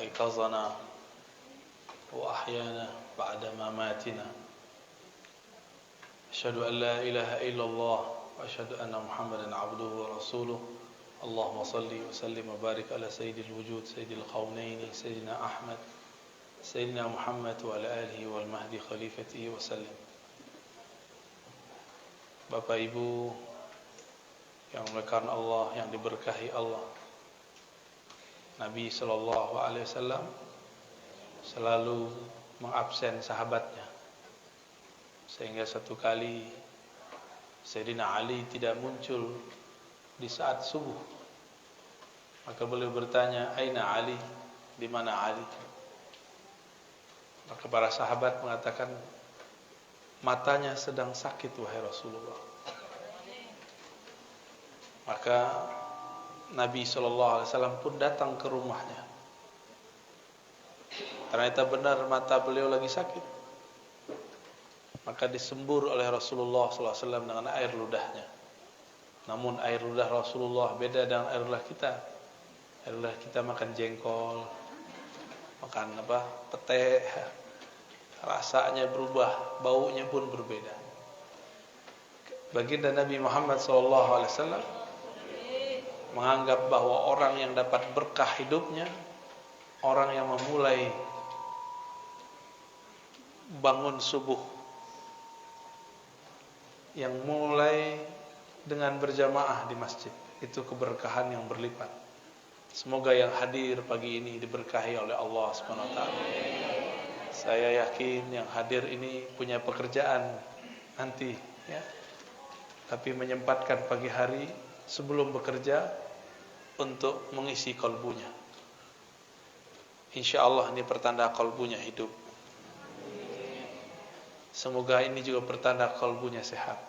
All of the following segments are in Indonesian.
وأيقظنا وأحيانا بعد مماتنا أشهد أن لا إله إلا الله وأشهد أن محمدا عبده ورسوله اللهم صل وسلم وبارك على سيد الوجود سيد القومين سيدنا أحمد سيدنا محمد وعلى آله والمهدي خليفته وسلم. Bapak Ibu yang dimuliakan Allah, yang diberkahi Allah, Nabi Shallallahu Alaihi Wasallam selalu mengabsen sahabatnya, sehingga satu kali Sayyidina Ali tidak muncul di saat subuh. Maka beliau bertanya, Aina Ali? Di mana Ali? Maka para sahabat mengatakan, matanya sedang sakit wahai Rasulullah. Maka Nabi SAW pun datang ke rumahnya. Ternyata benar mata beliau lagi sakit. Maka disembur oleh Rasulullah SAW dengan air ludahnya. Namun air ludah Rasulullah beda dengan air ludah kita. Air ludah kita makan jengkol, makan pete, rasanya berubah, baunya pun berbeda. Baginda Nabi Muhammad SAW menganggap bahwa orang yang dapat berkah hidupnya, orang yang memulai bangun subuh, yang mulai dengan berjamaah di masjid, itu keberkahan yang berlipat. Semoga yang hadir pagi ini diberkahi oleh Allah Subhanahu wa taala. Saya yakin yang hadir ini punya pekerjaan nanti, ya. Tapi menyempatkan pagi hari sebelum bekerja untuk mengisi kolbunya. Insya Allah ini pertanda kolbunya hidup. Semoga ini juga pertanda kolbunya sehat.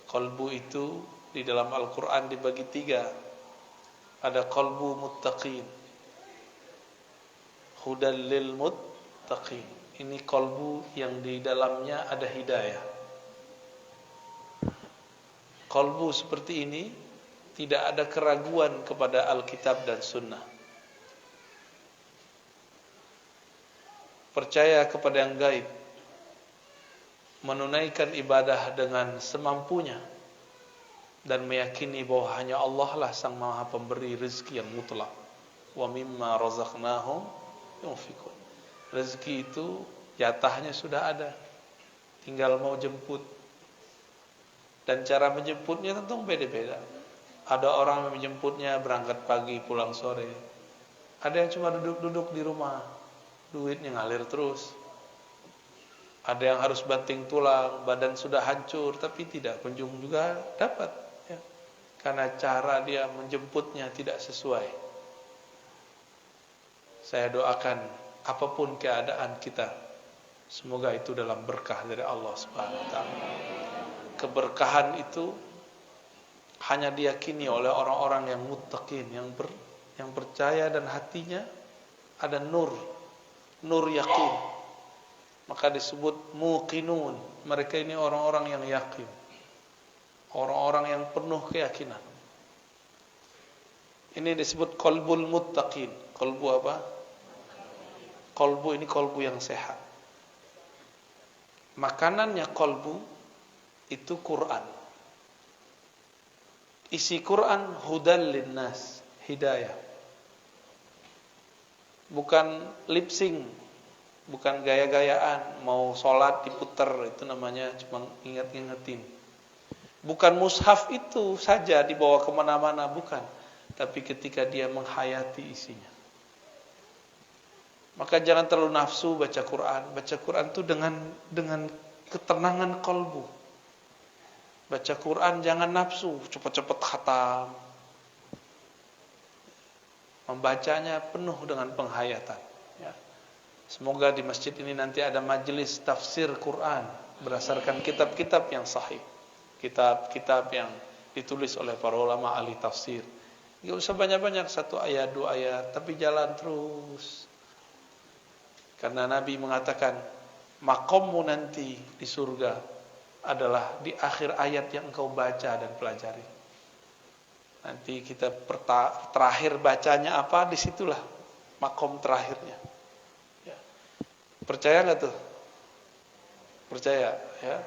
Kolbu itu di dalam Al-Quran dibagi 3. Ada kolbu muttaqin, hudal lil muttaqin. Ini kolbu yang di dalamnya ada hidayah. Kolbu seperti ini tidak ada keraguan kepada Alkitab dan Sunnah. Percaya kepada yang gaib, menunaikan ibadah dengan semampunya, dan meyakini bahwa hanya Allah lah sang maha pemberi rezeki yang mutlak. Wa mimma razaqnahum yunfikun. Rezeki itu jatahnya sudah ada, tinggal mau jemput. Dan cara menjemputnya tentu beda-beda. Ada orang yang menjemputnya berangkat pagi pulang sore. Ada yang cuma duduk-duduk di rumah, duitnya ngalir terus. Ada yang harus banting tulang, badan sudah hancur tapi tidak kunjung juga dapat, ya. Karena cara dia menjemputnya tidak sesuai. Saya doakan apapun keadaan kita, semoga itu dalam berkah dari Allah Subhanahu wa taala. Keberkahan itu hanya diyakini oleh orang-orang yang muttaqin, yang percaya dan hatinya ada nur yakin. Maka disebut muqinun. Mereka ini orang-orang yang yakin, orang-orang yang penuh keyakinan. Ini disebut qalbul muttaqin. Qalbu apa? Qalbu ini qalbu yang sehat. Makanannya qalbu itu Quran. Isi Quran hudal linnas, hidayah. Bukan lip sync, bukan gaya-gayaan, mau sholat diputer, itu namanya cuma ingat-ingetin. Bukan mushaf itu saja dibawa kemana-mana, bukan. Tapi ketika dia menghayati isinya. Maka jangan terlalu nafsu baca Quran. Baca Quran itu dengan ketenangan kalbu. Baca Quran jangan nafsu, cepat-cepat khatam. Membacanya penuh dengan penghayatan, ya. Semoga di masjid ini nanti ada majelis tafsir Quran berdasarkan kitab-kitab yang sahih, kitab-kitab yang ditulis oleh para ulama ahli tafsir. Gak usah banyak-banyak, 1 ayat 2 ayat, tapi jalan terus. Karena Nabi mengatakan makommu nanti di surga adalah di akhir ayat yang engkau baca dan pelajari. Nanti kita terakhir bacanya apa, disitulah makom terakhirnya. Ya. Percaya nggak tuh? Percaya, ya.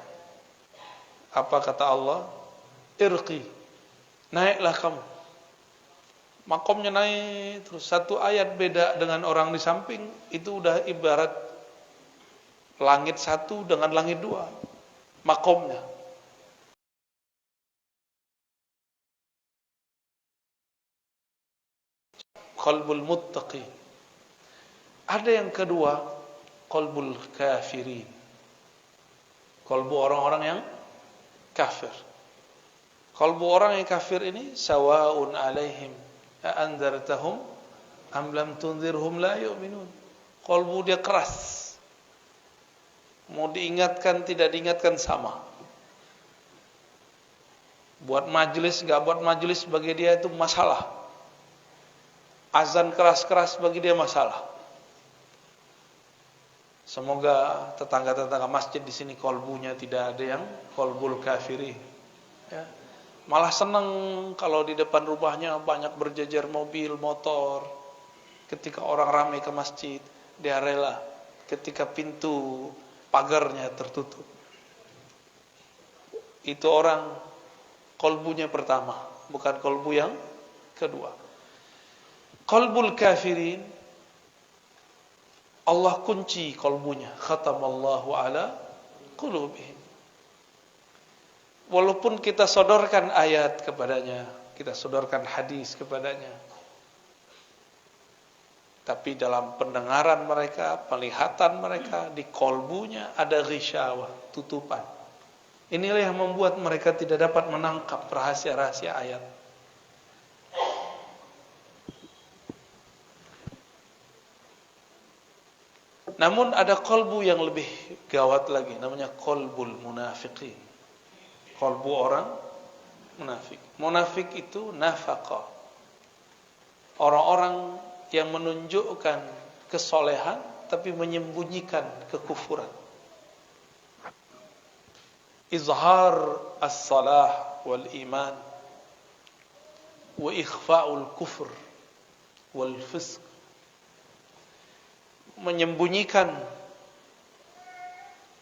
Apa kata Allah? Irqi, naiklah kamu. Makomnya naik terus, satu ayat beda dengan orang di samping, itu udah ibarat langit satu dengan langit dua makomnya. Qalbul muttaqin. Ada yang kedua, qalbul kafirin, qalbu orang-orang yang kafir. Qalbu orang yang kafir ini sawaun alaihim a anzartahum am lam tunzirhum la yu'minun. Qalbu dia keras, mau diingatkan tidak diingatkan sama. Buat majelis enggak buat majelis bagi dia itu masalah. Azan keras-keras bagi dia masalah. Semoga tetangga-tetangga masjid di sini kolbunya tidak ada yang kolbul kafiri. Ya. Malah senang kalau di depan rumahnya banyak berjejer mobil, motor. Ketika orang ramai ke masjid, dia rela. Ketika pintu pagarnya tertutup. Itu orang kolbunya pertama, bukan kolbu yang kedua. Qalbul kafirin, Allah kunci kolbunya. Khatamallahu ala qulubihim. Walaupun kita sodorkan ayat kepadanya, kita sodorkan hadis kepadanya, tapi dalam pendengaran mereka, penglihatan mereka, di kolbunya ada ghisyawah, tutupan. Inilah yang membuat mereka tidak dapat menangkap rahasia-rahasia ayat. Namun ada kolbu yang lebih gawat lagi, namanya kolbul munafiqin. Kolbu orang munafik. Munafik itu nafaqah. Orang-orang yang menunjukkan kesolehan tapi menyembunyikan kekufuran. Izhar as-salah wal iman wa ikhfa'ul kufr wal fisq. Menyembunyikan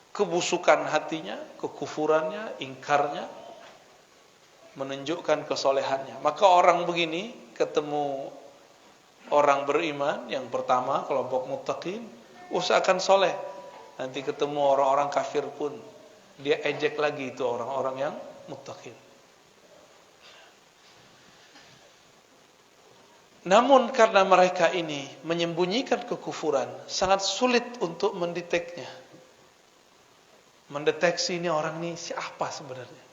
kebusukan hatinya, kekufurannya, ingkarnya, menunjukkan kesolehannya. Maka orang begini ketemu orang beriman yang pertama, kelompok muttaqin, usahakan soleh. Nanti ketemu orang-orang kafir pun dia ejek lagi itu orang-orang yang muttaqin. Namun karena mereka ini menyembunyikan kekufuran, sangat sulit untuk mendeteknya. Mendeteksi ini orang ini siapa sebenarnya.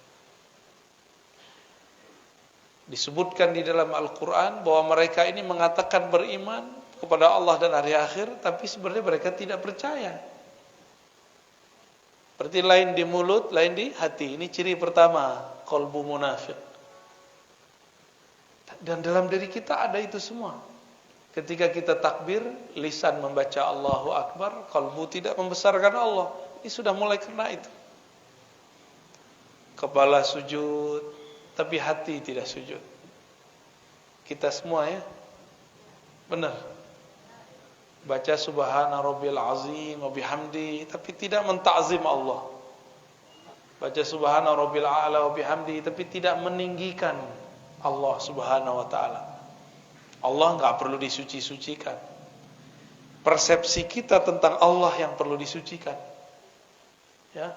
Disebutkan di dalam Al-Quran bahwa mereka ini mengatakan beriman kepada Allah dan hari akhir, tapi sebenarnya mereka tidak percaya. Berarti lain di mulut, lain di hati. Ini ciri pertama, qalbu munafik. Dan dalam diri kita ada itu semua. Ketika kita takbir, lisan membaca Allahu Akbar, kalbu tidak membesarkan Allah. Ini sudah mulai kena itu. Kepala sujud, tapi hati tidak sujud. Kita semua ya, benar. Baca Subhana Rabbil Azim wa bihamdi, tapi tidak mentakzim Allah. Baca Subhana Rabbil A'la wa bihamdi, tapi tidak meninggikan Allah Subhanahu wa ta'ala. Allah enggak perlu disuci-sucikan. Persepsi kita tentang Allah yang perlu disucikan. Ya.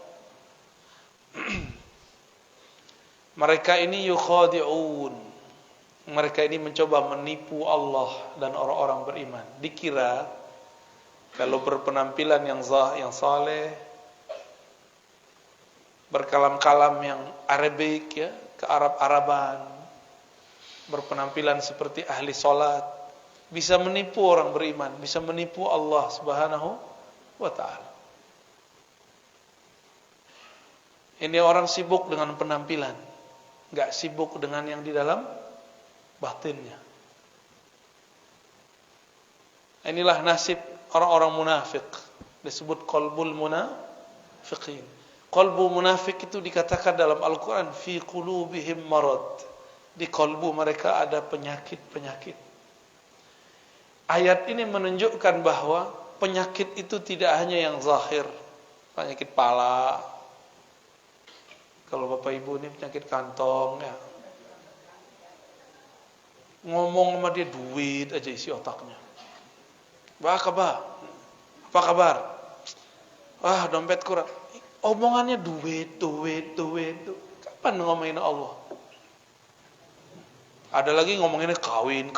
Mereka ini yukhadi'un. Mereka ini mencoba menipu Allah dan orang-orang beriman. Dikira kalau berpenampilan yang saleh, berkalam-kalam yang Arabik ya, ke Arab-Araban, berpenampilan seperti ahli salat, bisa menipu orang beriman, bisa menipu Allah Subhanahu wa ta'ala. Ini orang sibuk dengan penampilan, enggak sibuk dengan yang di dalam batinnya. Inilah nasib orang-orang munafik, disebut qalbul munafiqin. Qalbu munafik itu dikatakan dalam Al-Quran, fi qulubihim marad. Di kalbu mereka ada penyakit-penyakit. Ayat ini menunjukkan bahwa penyakit itu tidak hanya yang zahir, penyakit pala. Kalau Bapak Ibu ini penyakit kantong ya, ngomong sama dia duit aja isi otaknya. Apa kabar? Wah, dompet kurang. Omongannya duit. Kapan ngomongin Allah? Ada lagi ngomonginnya kawin.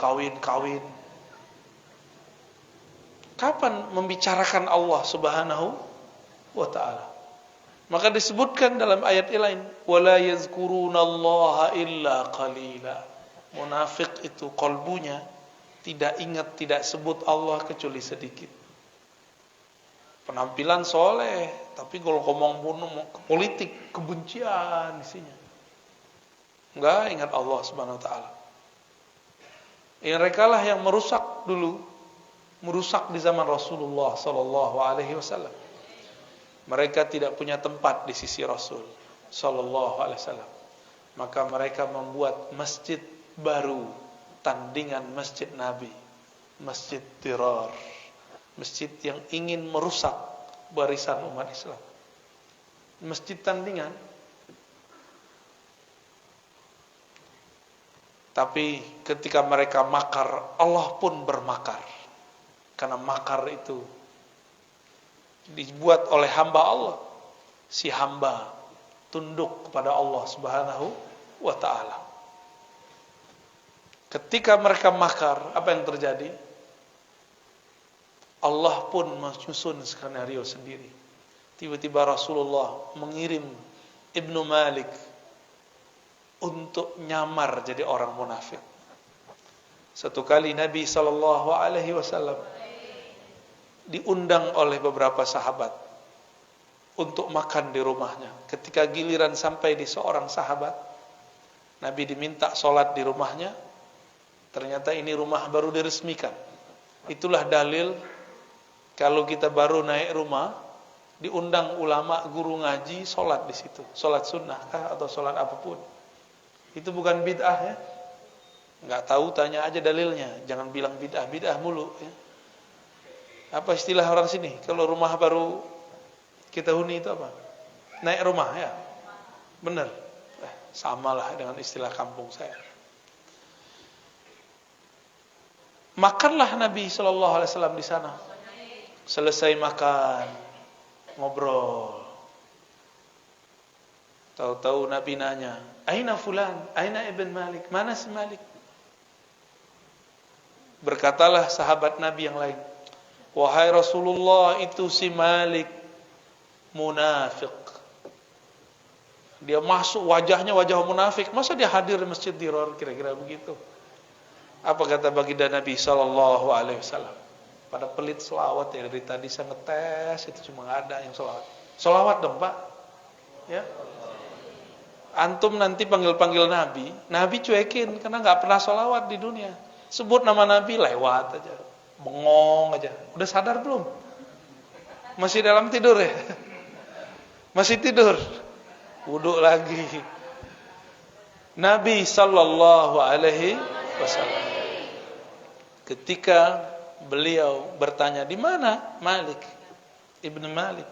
Kapan membicarakan Allah Subhanahu wa ta'ala? Maka disebutkan dalam ayat lain, wala yazkurunallaha illa qalila. Munafik itu kalbunya tidak ingat, tidak sebut Allah kecuali sedikit. Penampilan soleh, tapi kalau ngomong politik, kebencian isinya. Enggak ingat Allah Subhanahu wa ta'ala. Mereka lah yang merusak dulu, merusak di zaman Rasulullah sallallahu alaihi wasallam. Mereka tidak punya tempat di sisi Rasul sallallahu alaihi wasallam. Maka mereka membuat masjid baru, tandingan masjid Nabi, masjid Dirar, masjid yang ingin merusak barisan umat Islam. Masjid tandingan. Tapi ketika mereka makar, Allah pun bermakar. Karena makar itu dibuat oleh hamba Allah. Si hamba tunduk kepada Allah Subhanahu wa ta'ala. Ketika mereka makar, apa yang terjadi? Allah pun menyusun skenario sendiri. Tiba-tiba Rasulullah mengirim Ibnu Malik untuk nyamar jadi orang munafik. Satu kali Nabi SAW diundang oleh beberapa sahabat untuk makan di rumahnya. Ketika giliran sampai di seorang sahabat, Nabi diminta sholat di rumahnya. Ternyata ini rumah baru diresmikan. Itulah dalil kalau kita baru naik rumah, diundang ulama, guru ngaji, sholat di situ. Sholat sunnah kah atau sholat apapun. Itu bukan bid'ah ya. Nggak tahu, tanya aja dalilnya. Jangan bilang bid'ah mulu ya. Apa istilah orang sini? Kalau rumah baru kita huni itu apa? Naik rumah ya. Benar. Samalah dengan istilah kampung saya. Makanlah Nabi SAW di sana. Selesai makan, ngobrol. Tahu-tahu Nabi nanya, "Aina fulan? Aina ibn Malik? Mana si Malik?" Berkatalah sahabat Nabi yang lain, "Wahai Rasulullah, itu si Malik munafik. Dia masuk, wajahnya wajah munafik. Masa dia hadir di Masjid Dirar?" Kira-kira begitu. Apa kata baginda Nabi sallallahu alaihi wasallam? Pada pelit selawat ya, dari tadi saya ngetes itu cuma nggak ada yang selawat. Selawat dong Pak. Ya. Antum nanti panggil-panggil Nabi, Nabi cuekin karena nggak pernah selawat di dunia. Sebut nama Nabi lewat aja, bengong aja. Udah sadar belum? Masih dalam tidur ya? Masih tidur. Wudhu lagi. Nabi sallallahu alaihi wasallam ketika beliau bertanya, "Di mana Malik Ibnu Malik?"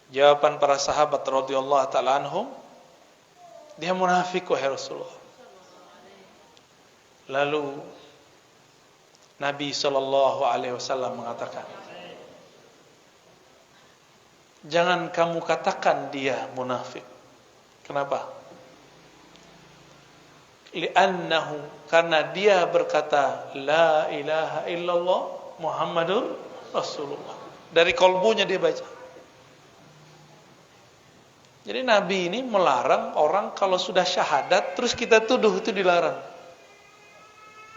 Jawaban para sahabat radhiyallahu taala anhum, "Dia munafik wahai Rasulullah." Lalu Nabi sallallahu alaihi wasallam mengatakan, "Jangan kamu katakan dia munafik." Kenapa? Li'annahu, karena dia berkata la ilaha illallah Muhammadur Rasulullah. Dari kalbunya dia baca. Jadi Nabi ini melarang orang kalau sudah syahadat terus kita tuduh, itu dilarang.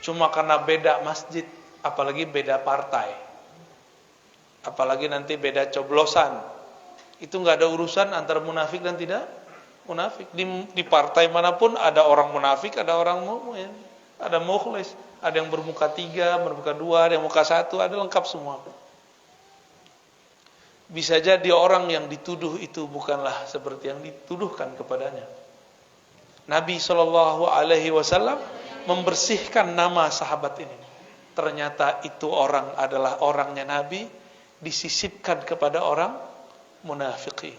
Cuma karena beda masjid, apalagi beda partai, apalagi nanti beda coblosan, itu nggak ada urusan antara munafik dan tidak munafik. Di partai manapun ada orang munafik, ada orang mukmin, ada mukhlis, ada yang bermuka 3, bermuka 2, ada yang muka 1, ada lengkap semua. Bisa jadi orang yang dituduh itu bukanlah seperti yang dituduhkan kepadanya. Nabi SAW membersihkan nama sahabat ini. ternyata itu orang adalah orangnya Nabi, disisipkan kepada orang munafikin.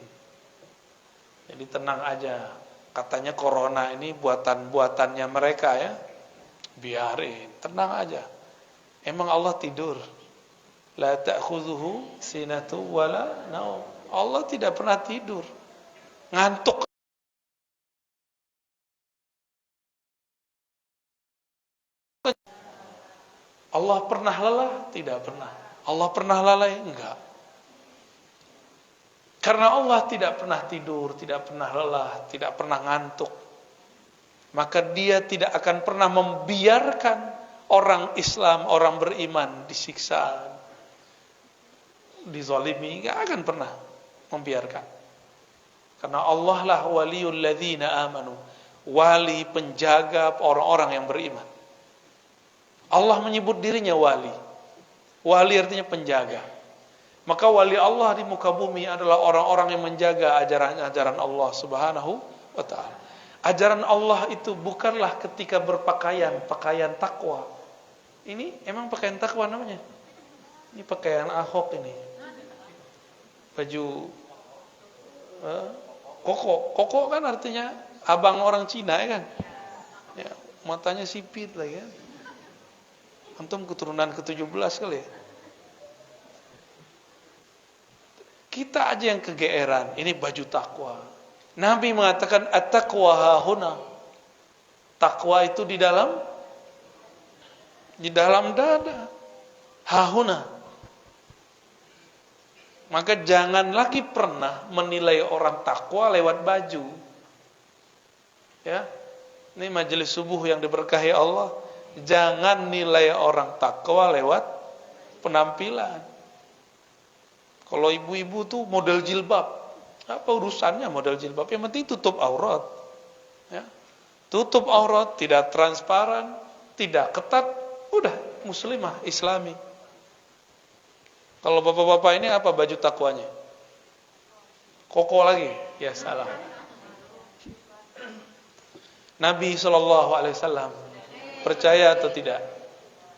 Jadi tenang aja, katanya corona ini buatan-buatannya mereka ya, biarin, tenang aja. Emang Allah tidur? La ta'khudhuhu sinatu wala naum. Allah tidak pernah tidur, ngantuk. Allah pernah lelah? Tidak pernah. Allah pernah lalai? Enggak. Karena Allah tidak pernah tidur, tidak pernah lelah, tidak pernah ngantuk, maka Dia tidak akan pernah membiarkan orang Islam, orang beriman disiksa, dizalimi, enggak akan pernah membiarkan. Karena Allah lah waliyul ladzina amanu, wali penjaga orang-orang yang beriman. Allah menyebut dirinya wali. Wali artinya penjaga. Maka wali Allah di muka bumi adalah orang-orang yang menjaga ajaran-ajaran Allah Subhanahu wa ta'ala. Ajaran Allah itu bukanlah ketika berpakaian, pakaian takwa. Ini emang pakaian takwa namanya? Ini pakaian Ahok ini. Baju koko kan artinya abang orang Cina ya kan? Ya, matanya sipit lah ya. Antum keturunan ke-17 kali ya. Kita aja yang kegeeran, ini baju takwa. Nabi mengatakan at-taqwa hahuna. Takwa itu di dalam dada. Hahuna. Maka jangan lagi pernah menilai orang takwa lewat baju. Ya. Ini majelis subuh yang diberkahi Allah. Jangan nilai orang takwa lewat penampilan. Kalau ibu-ibu tuh model jilbab, apa urusannya model jilbab? Yang penting tutup aurat, ya. Tutup aurat, tidak transparan, tidak ketat, udah muslimah, islami. Kalau bapak-bapak ini apa baju takwanya? Koko lagi, ya salah. Nabi SAW percaya atau tidak?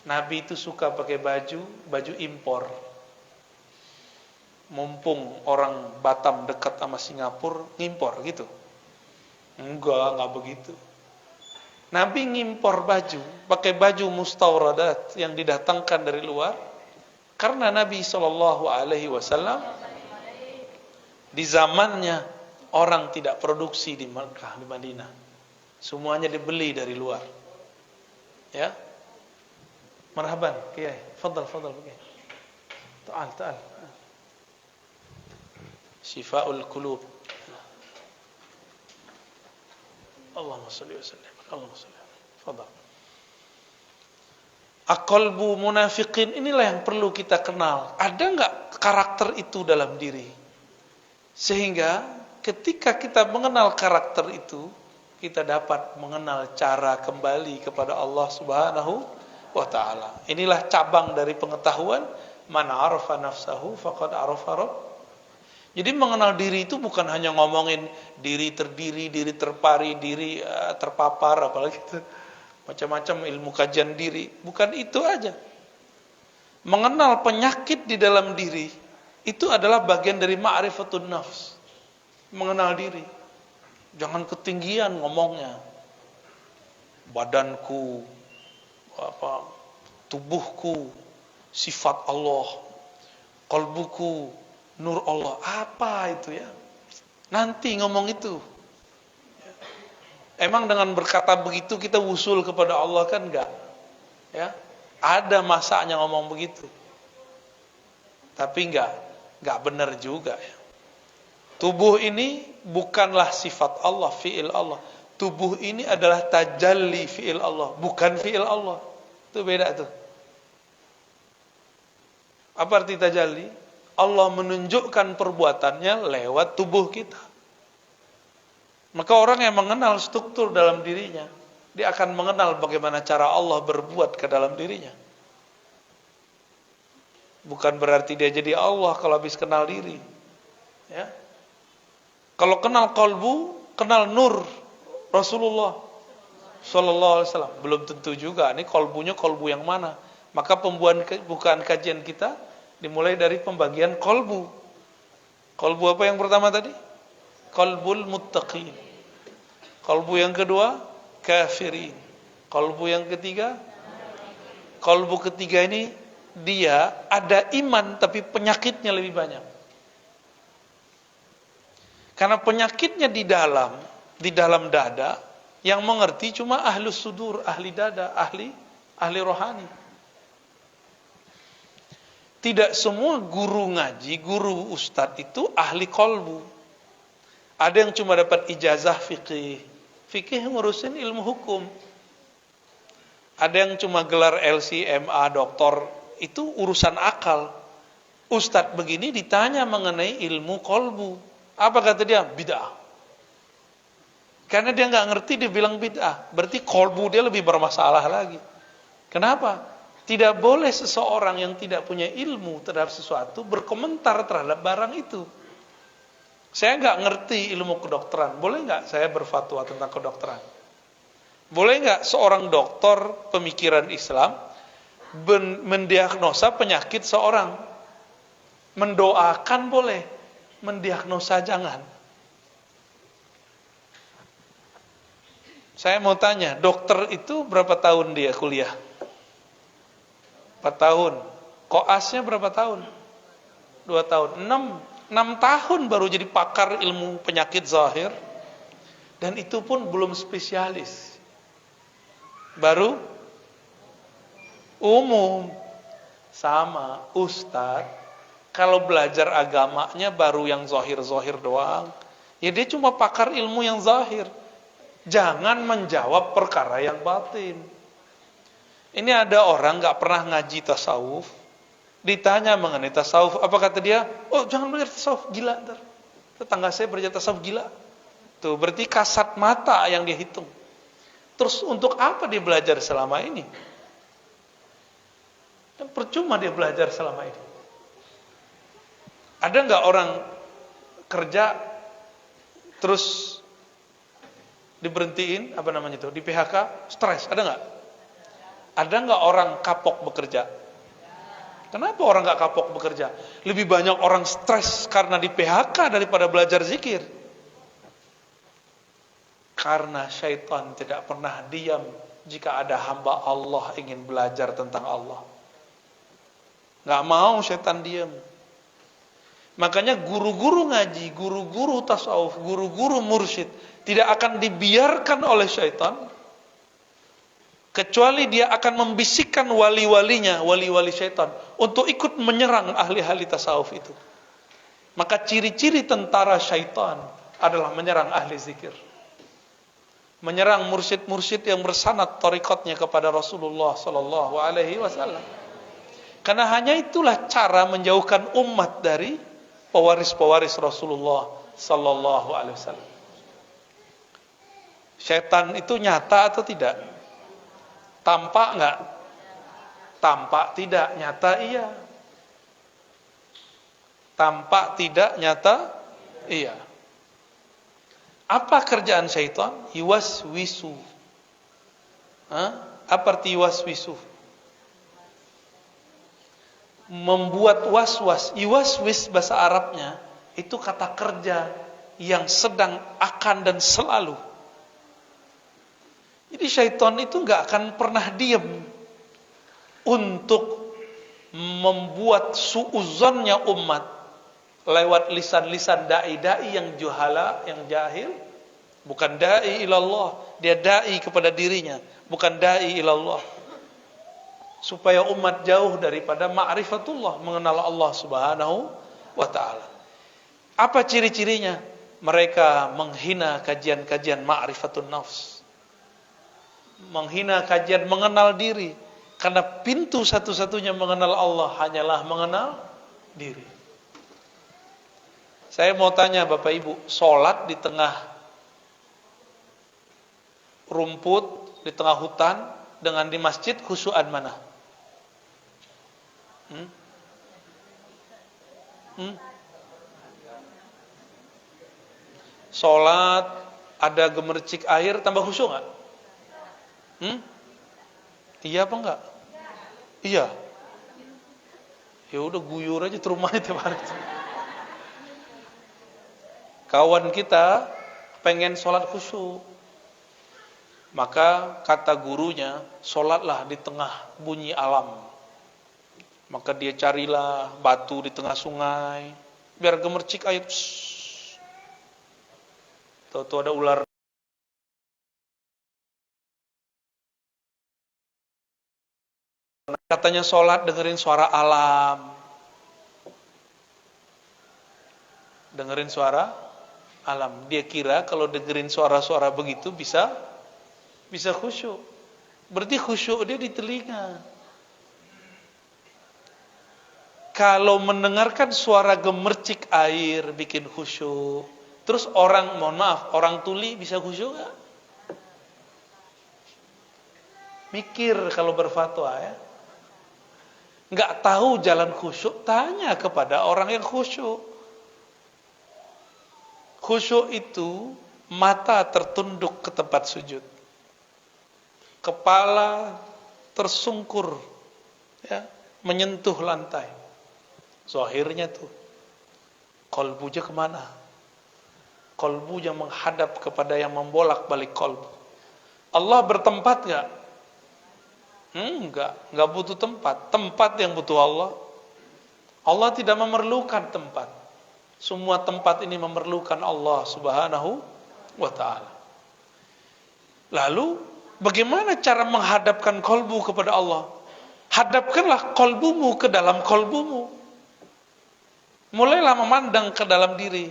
Nabi itu suka pakai baju impor. Mumpung orang Batam dekat sama Singapura, ngimpor gitu. Enggak begitu. Nabi ngimpor baju, pakai baju mustawradat yang didatangkan dari luar. Karena Nabi SAW di zamannya orang tidak produksi di Makkah, di Madinah. Semuanya dibeli dari luar. Ya. Marhaban, Kiai. Fadal, Kiai. Ta'al. Syifaul qulub. Allahumma shalli wa sallim. Allahumma shalli. Fadal. Aqalbu munafiqin, inilah yang perlu kita kenal. Ada enggak karakter itu dalam diri? Sehingga ketika kita mengenal karakter itu, kita dapat mengenal cara kembali kepada Allah Subhanahu wa ta'ala. Inilah cabang dari pengetahuan. Man arafa nafsahu faqad arafa rabb. Jadi mengenal diri itu bukan hanya ngomongin diri terdiri, diri terpari, diri terpapar, apalagi itu macam-macam ilmu kajian diri. Bukan itu aja. Mengenal penyakit di dalam diri itu adalah bagian dari ma'rifatun nafs. Mengenal diri. Jangan ketinggian ngomongnya. Badanku, tubuhku, sifat Allah, qalbuku, nur Allah, apa itu ya? Nanti ngomong itu. Emang dengan berkata begitu kita wusul kepada Allah kan enggak? Ya. Ada masanya ngomong begitu. Tapi enggak benar juga ya. Tubuh ini bukanlah sifat Allah, fi'il Allah. Tubuh ini adalah tajalli fi'il Allah, bukan fi'il Allah. Itu beda tuh. Apa arti tajalli? Allah menunjukkan perbuatannya lewat tubuh kita. Maka orang yang mengenal struktur dalam dirinya, dia akan mengenal bagaimana cara Allah berbuat ke dalam dirinya. Bukan berarti dia jadi Allah kalau habis kenal diri. Ya. Kalau kenal qalbu, kenal nur Rasulullah sallallahu alaihi wasallam, belum tentu juga. Ini qalbunya qalbu yang mana? Maka pembukaan kajian kita dimulai dari pembagian kolbu. Kolbu apa yang pertama tadi? Kolbul muttaqin. Kolbu yang kedua, kafirin. Kolbu yang ketiga, kolbu ketiga ini dia ada iman tapi penyakitnya lebih banyak. Karena penyakitnya di dalam dada, yang mengerti cuma ahlus sudur, ahli dada, ahli rohani. Tidak semua guru ngaji, guru ustadz itu ahli kolbu. Ada yang cuma dapat ijazah fikih. Fikih ngurusin ilmu hukum. Ada yang cuma gelar LC, MA, doktor. Itu urusan akal. Ustadz begini ditanya mengenai ilmu kolbu. Apa kata dia? Bid'ah. Karena dia nggak ngerti, dia bilang bid'ah. Berarti kolbu dia lebih bermasalah lagi. Kenapa? Tidak boleh seseorang yang tidak punya ilmu terhadap sesuatu berkomentar terhadap barang itu. Saya nggak ngerti ilmu kedokteran, boleh nggak saya berfatwa tentang kedokteran? Boleh nggak seorang dokter pemikiran Islam mendiagnosa penyakit seorang? Mendoakan boleh, mendiagnosa jangan. Saya mau tanya, dokter itu berapa tahun dia kuliah? 4 tahun. Koasnya berapa tahun? 2 tahun. 6 tahun baru jadi pakar ilmu penyakit zahir. Dan itu pun belum spesialis. Baru umum. Sama ustadz, kalau belajar agamanya baru yang zahir-zahir doang. Ya dia cuma pakar ilmu yang zahir. Jangan menjawab perkara yang batin. Ini ada orang gak pernah ngaji tasawuf, ditanya mengenai tasawuf, apa kata dia? Oh, jangan belajar tasawuf, gila ntar. Tetangga saya belajar tasawuf, gila. Tuh, berarti kasat mata yang dia hitung. Terus untuk apa dia belajar selama ini? Dan percuma dia belajar selama ini. Ada gak orang kerja terus diberhentiin, apa namanya itu, di PHK, stres, ada gak? Ada nggak orang kapok bekerja? Kenapa orang nggak kapok bekerja? Lebih banyak orang stres karena di PHK daripada belajar zikir. Karena syaitan tidak pernah diam jika ada hamba Allah ingin belajar tentang Allah. Nggak mau syaitan diam. Makanya guru-guru ngaji, guru-guru tasawuf, guru-guru mursyid tidak akan dibiarkan oleh syaitan, kecuali dia akan membisikkan wali-walinya, wali-wali syaitan, untuk ikut menyerang ahli-ahli tasawuf itu. Maka ciri-ciri tentara syaitan adalah menyerang ahli zikir. Menyerang mursyid-mursyid yang bersanad tarikatnya kepada Rasulullah sallallahu alaihi wasallam. Karena hanya itulah cara menjauhkan umat dari pewaris-pewaris Rasulullah sallallahu alaihi wasallam. Syaitan itu nyata atau tidak? Tampak enggak? Tampak tidak, nyata iya. Tampak tidak, nyata iya. Apa kerjaan syaitan? Yuwaswisu. Apa arti yuwaswisu? Membuat was-was. Yuwaswis bahasa Arabnya itu kata kerja yang sedang, akan, dan selalu. Jadi syaitan itu nggak akan pernah diam untuk membuat suuzonnya umat lewat lisan-lisan dai-dai yang juhala, yang jahil. Bukan dai ilallah, dia dai kepada dirinya, bukan dai ilallah. Supaya umat jauh daripada ma'rifatullah, mengenal Allah subhanahu wa ta'ala. Apa ciri-cirinya? Mereka menghina kajian-kajian ma'rifatun nafs, menghina kajian mengenal diri. Karena pintu satu-satunya mengenal Allah hanyalah mengenal diri. Saya mau tanya Bapak Ibu, sholat di tengah rumput, di tengah hutan, dengan di masjid, khusyuan mana? Sholat ada gemercik air tambah khusyuk nggak? Iya apa enggak? Iya. Ya udah guyur aja ke rumahnya tiap hari. Kawan kita pengen sholat khusyuk. Maka kata gurunya, sholatlah di tengah bunyi alam. Maka dia carilah batu di tengah sungai, biar gemercik air. Tahu-tahu ada ular. Katanya sholat dengerin suara alam. Dengerin suara alam. Dia kira kalau dengerin suara-suara begitu bisa khusyuk. Berarti khusyuk dia di telinga. Kalau mendengarkan suara gemercik air bikin khusyuk. Terus orang, mohon maaf, orang tuli bisa khusyuk gak? Mikir kalau berfatwa ya. Nggak tahu jalan khusyuk, tanya kepada orang yang khusyuk. Khusyuk itu mata tertunduk ke tempat sujud. Kepala tersungkur, ya, menyentuh lantai. Zahirnya tuh, kolbunya kemana? Kolbunya menghadap kepada yang membolak-balik kolbu. Allah bertempat gak? Enggak butuh tempat. Tempat yang butuh Allah. Allah tidak memerlukan tempat. Semua tempat ini memerlukan Allah Subhanahu wa ta'ala. Lalu bagaimana cara menghadapkan kolbu kepada Allah? Hadapkanlah kolbumu ke dalam kolbumu. Mulailah memandang ke dalam diri.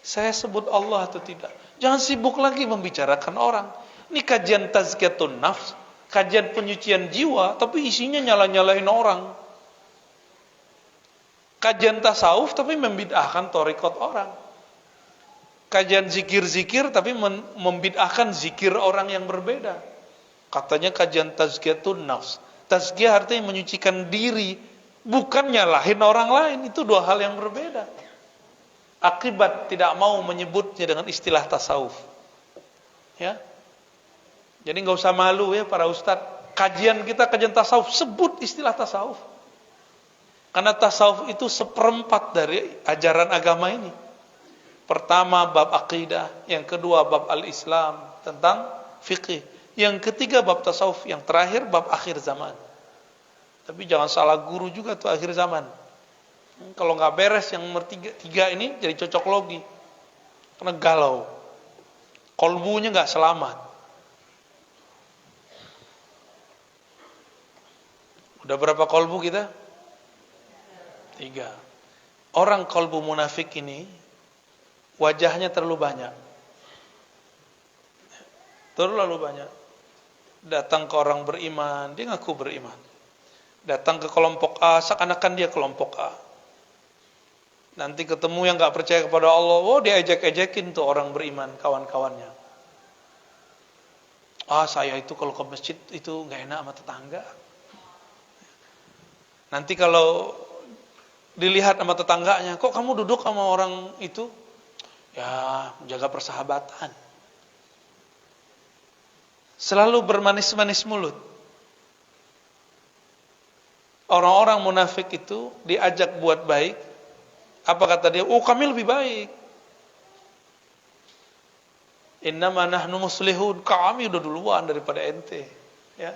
Saya sebut Allah atau tidak? Jangan sibuk lagi membicarakan orang. Ini kajian tazkiyatun nafs, kajian penyucian jiwa, tapi isinya nyala-nyalain orang. Kajian tasawuf tapi membid'ahkan thariqat orang. Kajian zikir-zikir tapi membid'ahkan zikir orang yang berbeda. Katanya kajian tazkiyatun nafs. Tazkiyah artinya menyucikan diri, bukan nyalahin orang lain. Itu dua hal yang berbeda. Akibat tidak mau menyebutnya dengan istilah tasawuf. Ya. Jadi nggak usah malu ya para ustadz. Kajian kita kajian tasawuf, sebut istilah tasawuf. Karena tasawuf itu seperempat dari ajaran agama ini. Pertama bab akidah, yang kedua bab al-Islam tentang fikih, yang ketiga bab tasawuf, yang terakhir bab akhir zaman. Tapi jangan salah guru juga tuh akhir zaman. Kalau nggak beres yang nomor tiga ini jadi cocok logi. Karena galau. Kolbunya nggak selamat. Udah berapa kolbu kita? 3. Orang kolbu munafik ini wajahnya terlalu banyak. Terlalu banyak. Datang ke orang beriman, dia ngaku beriman. Datang ke kelompok A, seakan-akan dia kelompok A. Nanti ketemu yang gak percaya kepada Allah, oh dia ejek-ejekin tuh orang beriman, kawan-kawannya. Saya itu kalau ke masjid itu gak enak sama tetangga. Nanti kalau dilihat sama tetangganya, kok kamu duduk sama orang itu? Ya, jaga persahabatan. Selalu bermanis-manis mulut. Orang-orang munafik itu diajak buat baik. Apa kata dia? Oh, kami lebih baik. Innama nahnu muslihun. Kami udah duluan daripada ente. Ya.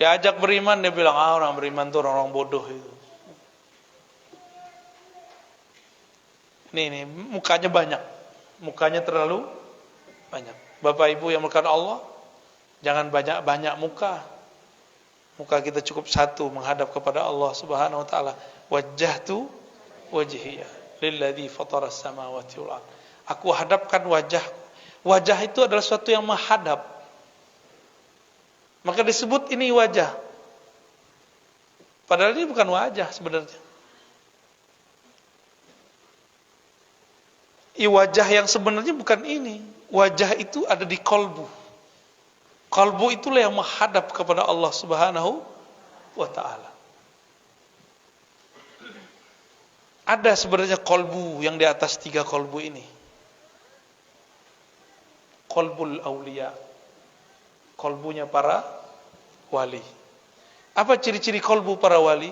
Diajak beriman, dia bilang, orang beriman itu orang-orang bodoh itu. Ini mukanya banyak. Mukanya terlalu banyak. Bapak Ibu yang melakukan Allah, jangan banyak-banyak muka. Muka kita cukup satu menghadap kepada Allah Subhanahu wa taala. Wajjahtu wajhiya lilladzi fataras samawati wal ardh. Aku hadapkan wajahku. Wajah itu adalah sesuatu yang menghadap. Maka disebut ini wajah. Padahal ini bukan wajah sebenarnya. Wajah yang sebenarnya bukan ini. Wajah itu ada di kolbu. Kolbu itulah yang menghadap kepada Allah Subhanahu wa ta'ala. Ada sebenarnya kolbu yang di atas 3 kolbu ini. Kolbul aulia. Kolbunya para wali. Apa ciri-ciri kolbu para wali?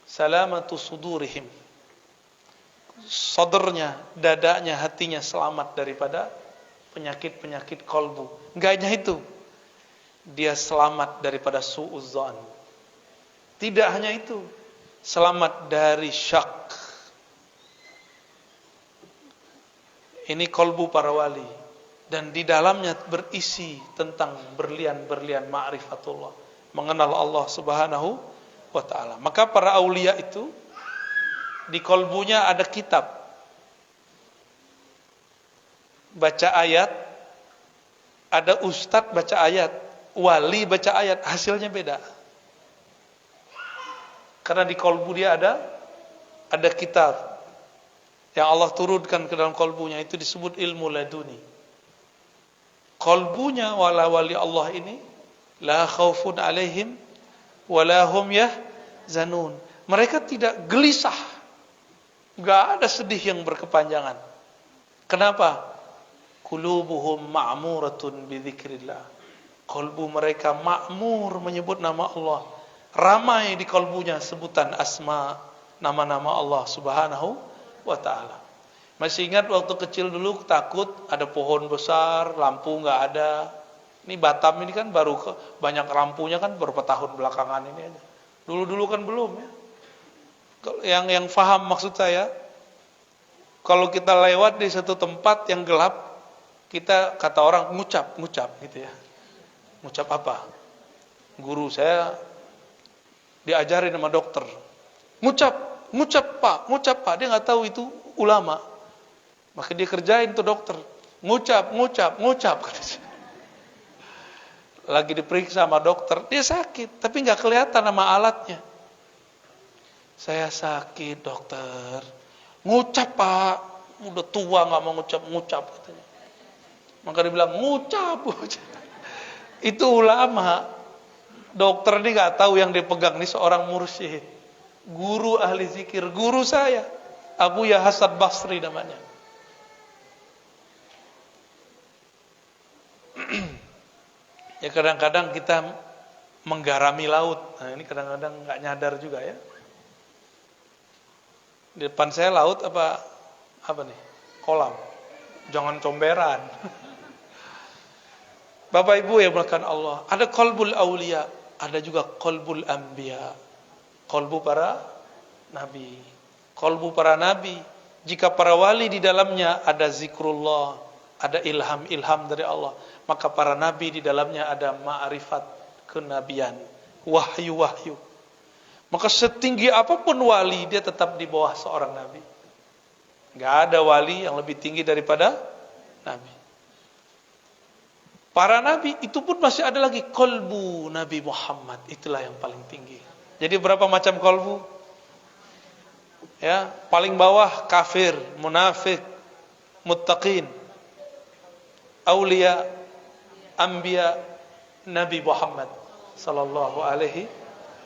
Salamatu sudurihim. Sodornya, dadanya, hatinya selamat daripada penyakit-penyakit kolbu. Enggak hanya itu, dia selamat daripada su'udzan. Tidak hanya itu, selamat dari syak. Ini kolbu para wali. Dan di dalamnya berisi tentang berlian-berlian ma'rifatullah, mengenal Allah subhanahu wa ta'ala. Maka para aulia itu di kolbunya ada kitab, baca ayat. Ada ustadz baca ayat, wali baca ayat, hasilnya beda. Karena di kolbu dia ada kitab yang Allah turunkan ke dalam kolbunya, itu disebut ilmu laduni. Kolbunya wali Allah ini la khaufun alaihim wala hum yahzanun. Mereka tidak gelisah, enggak ada sedih yang berkepanjangan. Kenapa? Qulubuhum ma'muratun bi dzikrillah. Kolbu mereka makmur menyebut nama Allah. Ramai di kolbunya sebutan asma, nama-nama Allah subhanahu wa ta'ala. Masih ingat waktu kecil dulu takut ada pohon besar, lampu nggak ada. Ini Batam ini kan baru banyak lampunya kan beberapa tahun belakangan ini aja. Dulu-dulu kan belum ya. Yang faham maksud saya, kalau kita lewat di satu tempat yang gelap, kita kata orang ngucap gitu ya. Ngucap apa? Guru saya diajarin sama dokter. Ngucap Pak. Dia nggak tahu itu ulama. Maka dia kerjain tuh dokter. Ngucap. Lagi diperiksa sama dokter, dia sakit, tapi nggak kelihatan nama alatnya. Saya sakit dokter. Ngucap Pak. Udah tua nggak mau ngucap katanya. Maka dia bilang ngucap. Itu ulama. Dokter ini nggak tahu yang dipegang ini seorang mursyid, guru ahli zikir, guru saya, Abu Hasan Basri namanya. Ya kadang-kadang kita menggarami laut. Nah ini kadang-kadang nggak nyadar juga ya. Di depan saya laut apa nih? Kolam. Jangan comberan. Bapak Ibu yang melakukan Allah, ada qalbul aulia, ada juga qalbul anbiya. Qalbu para nabi. Qalbu para nabi, jika para wali di dalamnya ada zikrullah, ada ilham dari Allah, maka para nabi di dalamnya ada ma'rifat kenabian, wahyu. Maka setinggi apapun wali, dia tetap di bawah seorang nabi. Gak ada wali yang lebih tinggi daripada nabi. Para nabi itu pun masih ada lagi kolbu Nabi Muhammad, itulah yang paling tinggi. Jadi berapa macam kolbu? Ya, paling bawah kafir, munafik, muttaqin, aulia, anbiya, Nabi Muhammad sallallahu alaihi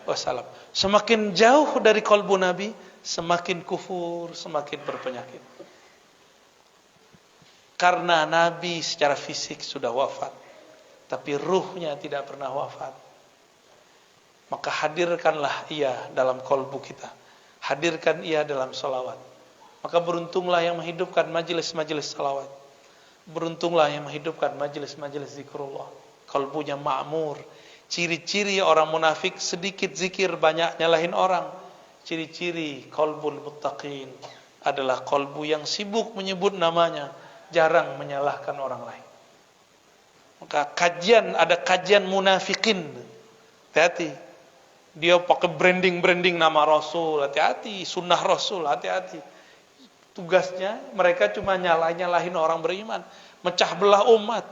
wasallam. Semakin jauh dari kolbu Nabi, semakin kufur, semakin berpenyakit. Karena Nabi secara fisik sudah wafat, tapi ruhnya tidak pernah wafat. Maka hadirkanlah ia dalam kolbu kita. Hadirkan ia dalam salawat. Maka beruntunglah yang menghidupkan majelis-majelis salawat. Beruntunglah yang menghidupkan majelis-majelis zikrullah. Kolbunya ma'mur. Ciri-ciri orang munafik sedikit zikir, banyak nyalahin orang. Ciri-ciri kolbul muttaqin adalah kolbu yang sibuk menyebut namanya, jarang menyalahkan orang lain. Maka ada kajian munafikin. Hati-hati. Dia pakai branding nama Rasul, hati-hati. Sunnah Rasul, hati-hati. Tugasnya mereka cuma nyalahin orang beriman, mecah belah umat.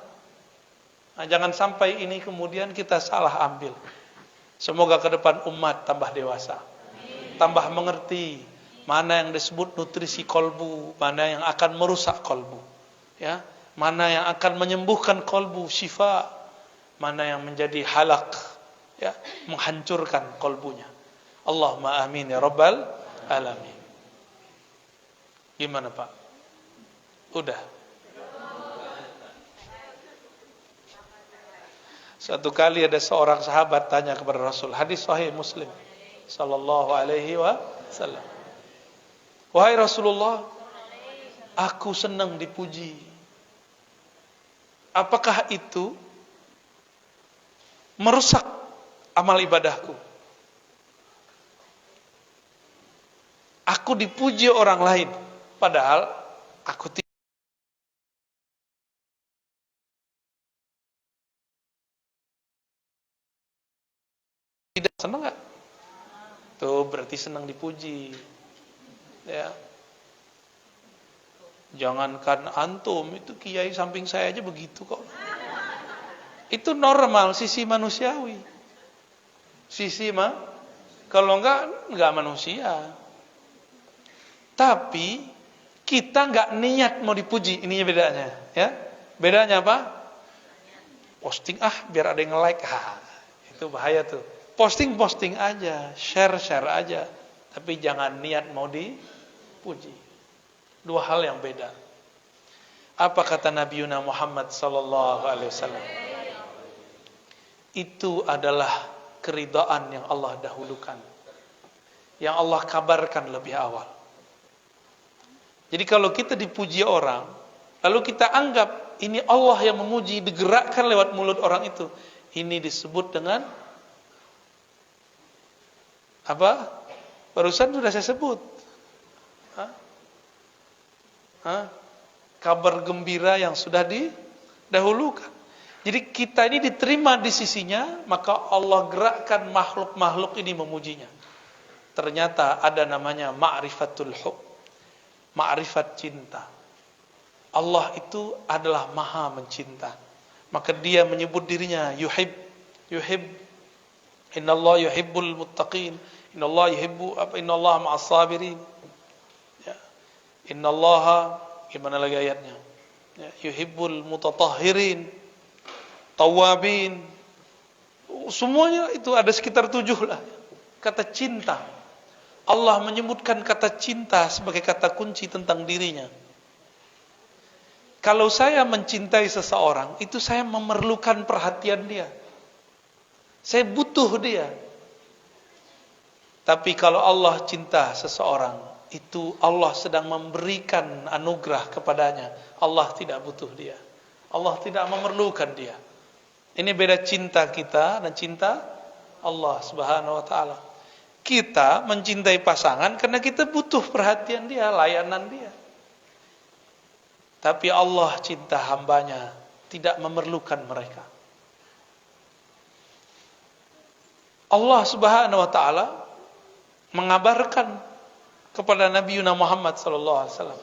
Nah, jangan sampai ini kemudian kita salah ambil. Semoga ke depan umat tambah dewasa, tambah mengerti mana yang disebut nutrisi kolbu, mana yang akan merusak kolbu, ya, mana yang akan menyembuhkan kolbu, syifa, mana yang menjadi halak, ya, menghancurkan kolbunya. Allahumma amin ya rabbal alamin. Gimana Pak? Udah. Suatu kali ada seorang sahabat tanya kepada Rasul, hadis sahih Muslim sallallahu alaihi wasallam. Wahai Rasulullah, aku senang dipuji. Apakah itu merusak amal ibadahku? Aku dipuji orang lain, padahal aku tidak senang gak? Tuh berarti senang dipuji. Ya. Jangankan antum, itu kiai samping saya aja begitu kok. Itu normal, sisi manusiawi. Kalau enggak manusia. Tapi kita enggak niat mau dipuji, ininya bedanya, ya. Bedanya apa? Posting biar ada yang like. Itu bahaya tuh. Posting aja, share aja. Tapi jangan niat mau dipuji. Dua hal yang beda. Apa kata Nabi Muhammad sallallahu alaihi wasallam? Itu adalah keridhaan yang Allah dahulukan, yang Allah kabarkan lebih awal. Jadi kalau kita dipuji orang, lalu kita anggap ini Allah yang memuji, digerakkan lewat mulut orang itu, ini disebut dengan apa? Barusan sudah saya sebut. Kabar gembira yang sudah didahulukan. Jadi kita ini diterima di sisinya, maka Allah gerakkan makhluk-makhluk ini memujinya. Ternyata ada namanya ma'rifatul hub, ma'rifat cinta. Allah itu adalah maha mencinta. Maka dia menyebut dirinya yuhib. Innallaha yuhibbul muttaqin. Innallaha ma'as sabirin. Ya. Innallaha, gimana lagi ayatnya? Ya, yuhibbul mutatahhirin, tawabin. Semuanya itu ada sekitar 7 lah. Kata cinta. Allah menyebutkan kata cinta sebagai kata kunci tentang dirinya. Kalau saya mencintai seseorang, itu saya memerlukan perhatian dia. Saya butuh dia. Tapi kalau Allah cinta seseorang, itu Allah sedang memberikan anugerah kepadanya. Allah tidak butuh dia. Allah tidak memerlukan dia. Ini beda cinta kita dan cinta Allah Subhanahu wa taala. Kita mencintai pasangan karena kita butuh perhatian dia, layanan dia. Tapi Allah cinta hambanya, tidak memerlukan mereka. Allah Subhanahu wa taala mengabarkan kepada Nabi Muhammad sallallahu alaihi wasallam,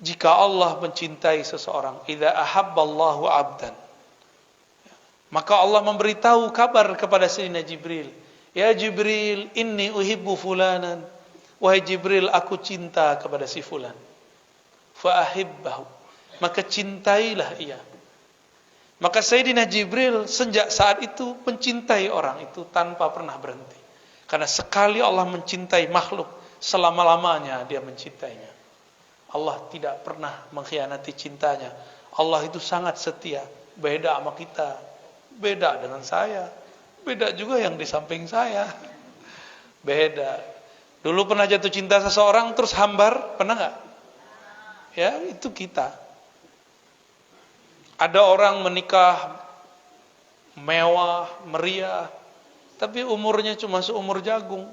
jika Allah mencintai seseorang, idza ahabballahu 'abdan, maka Allah memberitahu kabar kepada Sayyidina Jibril, ya Jibril, inni uhibbu fulanan, wahai Jibril, aku cinta kepada si fulan, fa ahibbahu, maka cintailah ia. Maka Sayyidina Jibril sejak saat itu mencintai orang itu tanpa pernah berhenti. Karena sekali Allah mencintai makhluk, selama-lamanya dia mencintainya. Allah tidak pernah mengkhianati cintanya. Allah itu sangat setia. Beda sama kita, beda dengan saya, beda juga yang di samping saya. Beda. Dulu pernah jatuh cinta seseorang terus hambar, pernah nggak? Ya, itu kita. Ada orang menikah mewah, meriah, tapi umurnya cuma seumur jagung.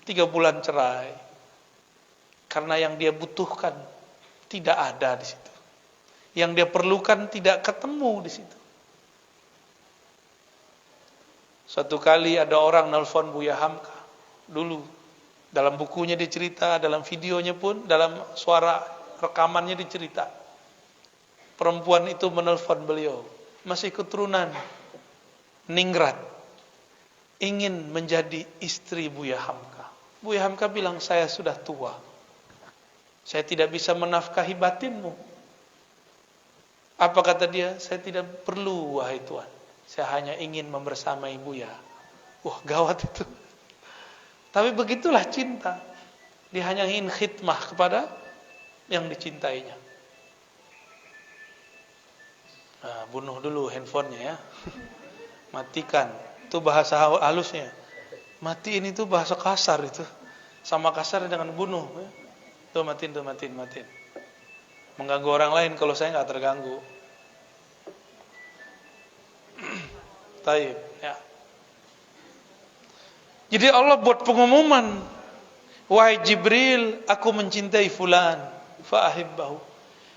3 bulan cerai. Karena yang dia butuhkan tidak ada di situ. Yang dia perlukan tidak ketemu di situ. Suatu kali ada orang nelpon Buya Hamka. Dulu dalam bukunya dicerita, dalam videonya pun, dalam suara rekamannya dicerita. Perempuan itu menelpon beliau, masih keturunan ningrat, ingin menjadi istri Buya Hamka. Buya Hamka bilang, saya sudah tua, saya tidak bisa menafkahi batinmu. Apa kata dia? Saya tidak perlu, wahai Tuhan, saya hanya ingin membersamai Buya. Wah, gawat itu. Tapi begitulah cinta. Dia hanya ingin khidmah kepada yang dicintainya. Nah, bunuh dulu handphonenya ya. Matikan. Itu bahasa halusnya. Matiin itu bahasa kasar itu. Sama kasar dengan bunuh. Ya. Tuh matiin. Mengganggu orang lain kalau saya nggak terganggu. Taib, ya. Jadi Allah buat pengumuman, wahai Jibril, aku mencintai fulan, fa'ahibbahu.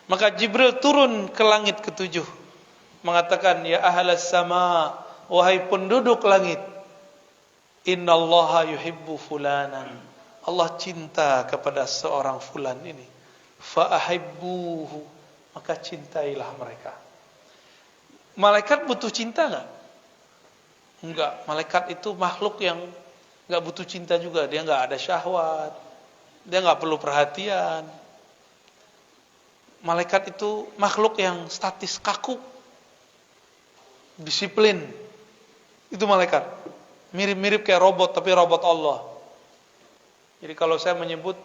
Maka Jibril turun ke langit ketujuh, mengatakan, ya ahlas sama, wahai penduduk langit, innallaha yuhibbu fulanan. Allah cinta kepada seorang fulan ini. Fa'ahibbuhu, maka cintailah mereka. Malaikat butuh cinta enggak? Enggak, malaikat itu makhluk yang enggak butuh cinta juga. Dia enggak ada syahwat, dia enggak perlu perhatian. Malaikat itu makhluk yang statis, kaku, disiplin. Itu malaikat. Mirip-mirip kayak robot, tapi robot Allah. Jadi kalau saya menyebut,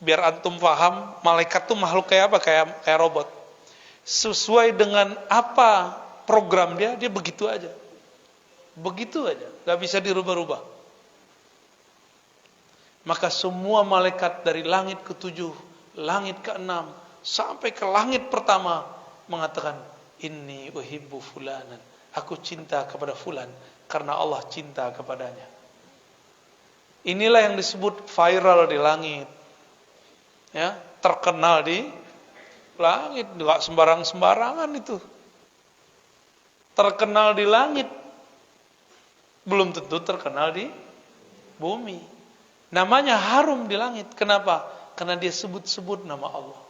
biar antum paham, malaikat itu makhluk kayak apa? Kayak robot. Sesuai dengan apa program dia begitu aja. Begitu aja, gak bisa dirubah-rubah. Maka semua malaikat dari langit ke-7, langit ke-6, sampai ke langit pertama mengatakan, inni uhibbu fulanan, aku cinta kepada fulan karena Allah cinta kepadanya. Inilah yang disebut viral di langit, ya, terkenal di langit, gak sembarangan itu. Terkenal di langit belum tentu terkenal di bumi. Namanya harum di langit. Kenapa? Karena dia sebut-sebut nama Allah.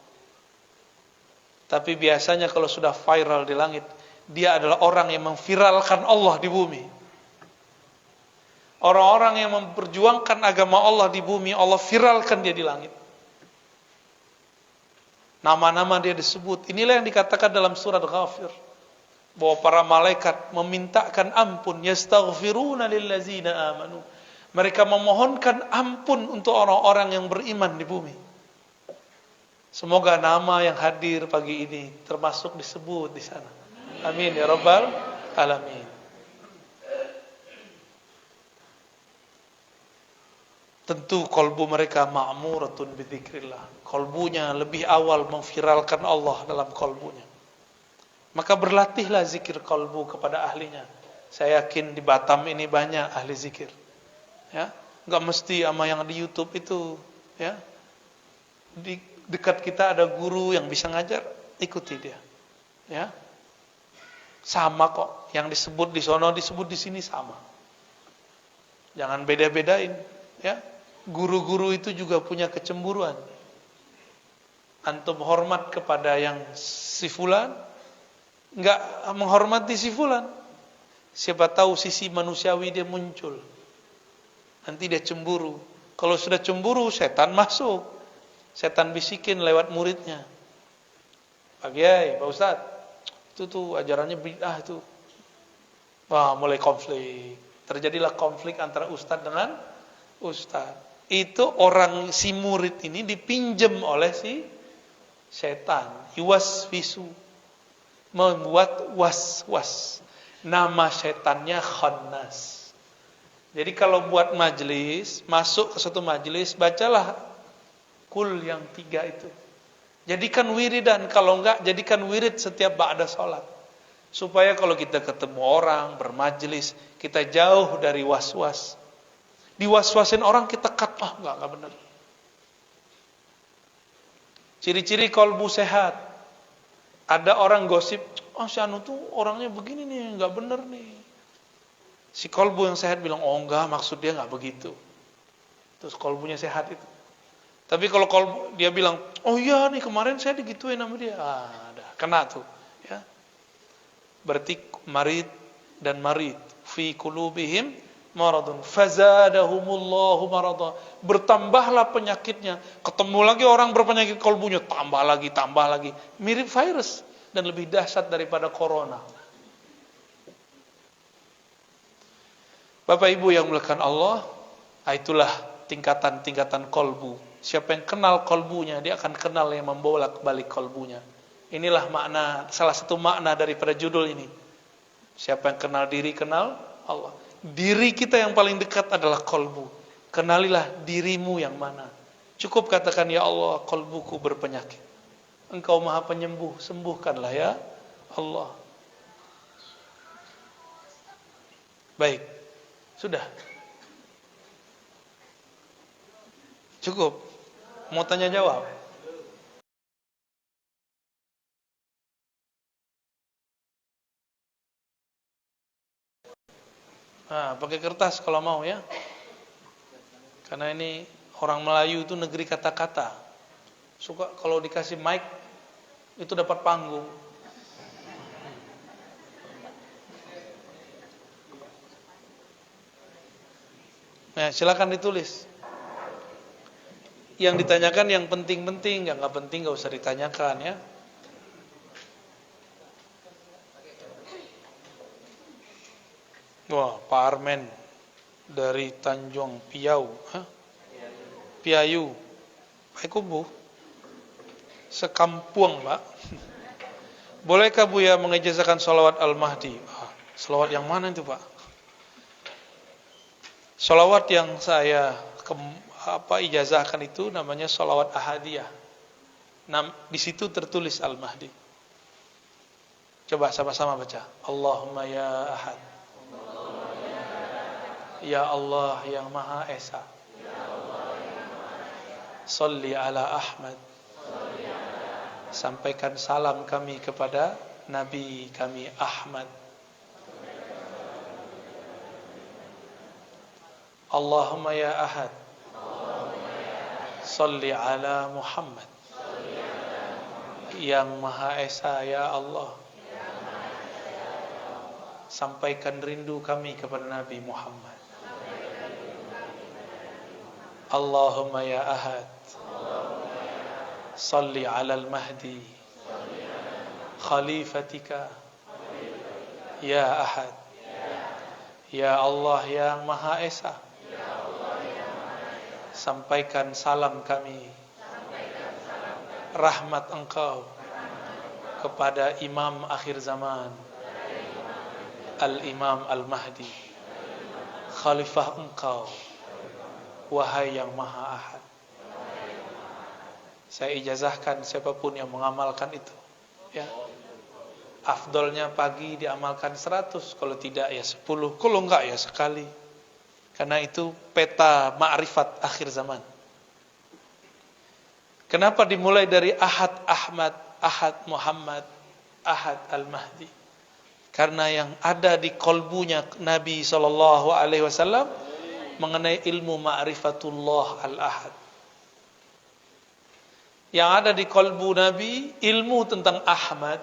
Tapi biasanya kalau sudah viral di langit, dia adalah orang yang memviralkan Allah di bumi. Orang-orang yang memperjuangkan agama Allah di bumi, Allah viralkan dia di langit. Nama-nama dia disebut. Inilah yang dikatakan dalam surat Ghafir, bahwa para malaikat memintakan ampun, yastaghfiruna lillazina amanu. Mereka memohonkan ampun untuk orang-orang yang beriman di bumi. Semoga nama yang hadir pagi ini termasuk disebut di sana. Amin ya rabbal alamin. Tentu kalbu mereka ma'muratun bidzikrillah. Kalbunya lebih awal memviralkan Allah dalam kalbunya. Maka berlatihlah zikir kalbu kepada ahlinya. Saya yakin di Batam ini banyak ahli zikir. Ya, enggak mesti sama yang di YouTube itu, ya. Di dekat kita ada guru yang bisa ngajar, ikuti dia. Ya. Sama kok, yang disebut di sono disebut di sini sama. Jangan beda-bedain, ya. Guru-guru itu juga punya kecemburuan. Antum hormat kepada yang si fulan, enggak menghormati si fulan. Siapa tahu sisi manusiawi dia muncul. Nanti dia cemburu. Kalau sudah cemburu, setan masuk. Setan bisikin lewat muridnya. Pak Kiai, Pak Ustadz, itu tuh ajarannya bid'ah itu. Wah, mulai konflik. Terjadilah konflik antara ustadz dengan ustadz. Itu orang si murid ini dipinjam oleh si setan. Yuwaswisu, membuat was-was. Nama setannya Khannas. Jadi kalau buat majelis, masuk ke suatu majelis, bacalah kul yang 3 itu. Jadikan wiridan, kalau enggak jadikan wirid setiap ba'da sholat. Supaya kalau kita ketemu orang, bermajelis, kita jauh dari was-was. Diwas-wasin orang kita cut, enggak benar. Ciri-ciri kalbu sehat. Ada orang gosip, si Anu tuh orangnya begini nih, enggak benar nih. Si kalbu yang sehat bilang, oh enggak, maksud dia enggak begitu. Terus kalbunya sehat itu. Tapi kalau kalbu dia bilang, oh iya nih kemarin saya digituin sama dia, ada kena tuh, ya. Berarti marid dan marid fi qulubihim maradun fazadahumullahu marada. Bertambahlah penyakitnya. Ketemu lagi orang berpenyakit kalbunya, tambah lagi. Mirip virus dan lebih dahsyat daripada corona. Bapak Ibu yang dimuliakan Allah, itulah tingkatan-tingkatan kalbu. Siapa yang kenal kalbunya, dia akan kenal yang membolak-balik kalbunya. Inilah makna, salah satu makna daripada judul ini. Siapa yang kenal diri, kenal Allah. Diri kita yang paling dekat adalah kolbu. Kenalilah dirimu yang mana. Cukup katakan, ya Allah, kolbuku berpenyakit. Engkau maha penyembuh, sembuhkanlah ya Allah. Baik, sudah. Cukup. Mau tanya jawab? Nah, pakai kertas kalau mau ya. Karena ini orang Melayu itu negeri kata-kata. Suka kalau dikasih mic itu dapat panggung. Nah, silakan ditulis. Yang ditanyakan yang penting-penting, yang nggak penting nggak usah ditanyakan ya. Wah, Pak Armen dari Tanjung Piau, Piayu, Pak Kubu, sekampung Pak. Bolehkah Buya mengijazahkan sholawat Al-Mahdi? Sholawat yang mana itu Pak? Sholawat yang saya ijazahkan itu namanya sholawat ahadiyah. Di situ tertulis Al-Mahdi. Coba sama-sama baca. Allahumma ya ahad. Ya Allah yang Maha Esa. Sholli ala Ahmad. Sampaikan salam kami kepada Nabi kami Ahmad. Allahumma ya ahad. Sholli ala Muhammad. Yang Maha Esa ya Allah. Sampaikan rindu kami kepada Nabi Muhammad. Allahumma ya ahad. Salli ala al-mahdi khalifatika ya ahad. Ya Allah yang Maha Esa, sampaikan salam kami, rahmat Engkau kepada Imam akhir zaman, Al-Imam Al-Mahdi, Khalifah Engkau, wahai yang Maha Ahad. Saya ijazahkan siapapun yang mengamalkan itu ya. Afdolnya pagi diamalkan 100, kalau tidak ya 10, kalau enggak ya sekali. Karena itu peta ma'rifat akhir zaman. Kenapa dimulai dari Ahad Ahmad, Ahad Muhammad, Ahad Al-Mahdi? Karena yang ada di kolbunya Nabi SAW mengenai ilmu ma'rifatullah al-ahad. Yang ada di kolbu Nabi ilmu tentang Ahmad,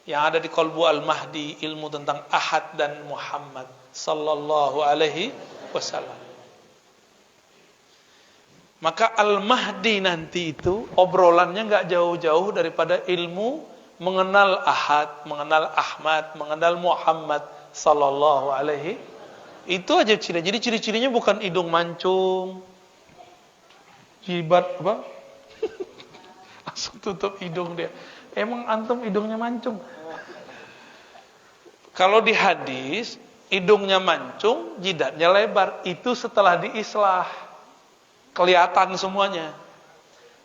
yang ada di kolbu al-Mahdi ilmu tentang Ahad dan Muhammad sallallahu alaihi wasallam. Maka al-Mahdi nanti itu obrolannya enggak jauh-jauh daripada ilmu mengenal Ahad, mengenal Ahmad, mengenal Muhammad sallallahu alaihi. Itu aja ciri. Jadi ciri-cirinya bukan hidung mancung, jibat apa? Langsung tutup hidung dia. Emang antum hidungnya mancung? Kalau di hadis hidungnya mancung, jidatnya lebar. Itu setelah diislah, kelihatan semuanya.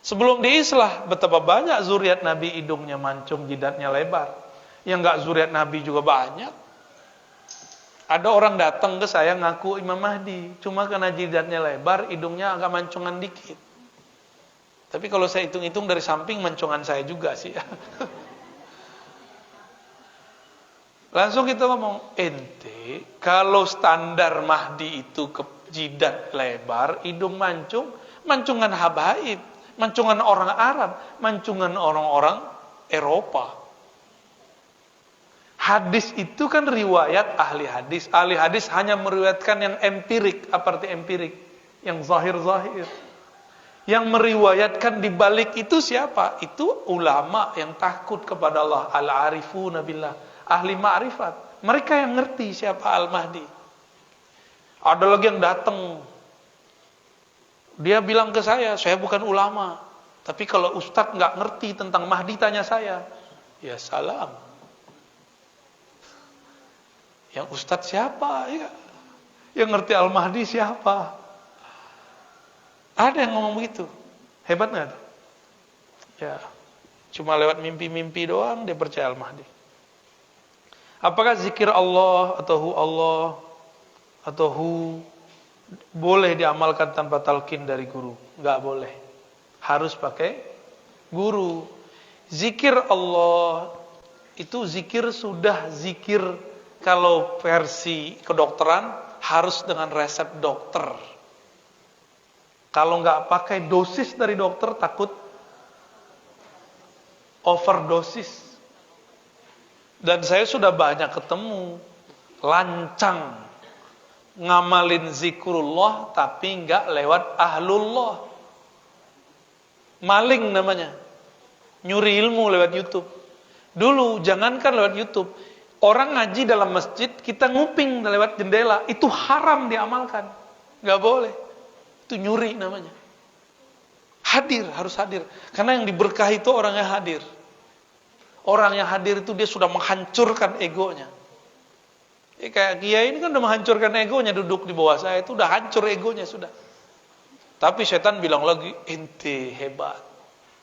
Sebelum diislah, betapa banyak zuriat Nabi hidungnya mancung, jidatnya lebar. Yang enggak zuriat Nabi juga banyak. Ada orang datang ke saya ngaku Imam Mahdi, cuma karena jidatnya lebar, hidungnya agak mancungan dikit. Tapi kalau saya hitung-hitung dari samping mancungan saya juga sih. Langsung kita ngomong, ente kalau standar Mahdi itu ke jidat lebar, hidung mancung, mancungan habaib, mancungan orang Arab, mancungan orang-orang Eropa. Hadis itu kan riwayat ahli hadis. Ahli hadis hanya meriwayatkan yang empirik. Apa arti empirik? Yang zahir-zahir. Yang meriwayatkan di balik itu siapa? Itu ulama yang takut kepada Allah. Al-arifuna billah. Ahli ma'rifat. Mereka yang ngerti siapa Al-Mahdi. Ada lagi yang datang. Dia bilang ke saya bukan ulama. Tapi kalau ustadz nggak ngerti tentang Mahdi, tanya saya, ya salam. Yang ustadz siapa? Ya. Yang ngerti Al-Mahdi siapa? Ada yang ngomong begitu. Hebat nggak tuh? Ya, cuma lewat mimpi-mimpi doang dia percaya Al-Mahdi. Apakah zikir Allah atau hu Allah atau hu boleh diamalkan tanpa talqin dari guru? Nggak boleh. Harus pakai guru. Zikir Allah itu zikir sudah zikir, kalau versi kedokteran harus dengan resep dokter. Kalau nggak pakai dosis dari dokter, takut overdosis. Dan saya sudah banyak ketemu lancang ngamalin zikrullah tapi nggak lewat ahlullah. Maling namanya. Nyuri ilmu lewat YouTube. Dulu jangankan lewat YouTube, orang ngaji dalam masjid, kita nguping lewat jendela, itu haram diamalkan. Nggak boleh. Itu nyuri namanya. Hadir, harus hadir. Karena yang diberkahi itu orang yang hadir. Orang yang hadir itu dia sudah menghancurkan egonya. Kayak Kiai ini kan udah menghancurkan egonya, duduk di bawah saya itu udah hancur egonya sudah. Tapi setan bilang lagi, ente hebat,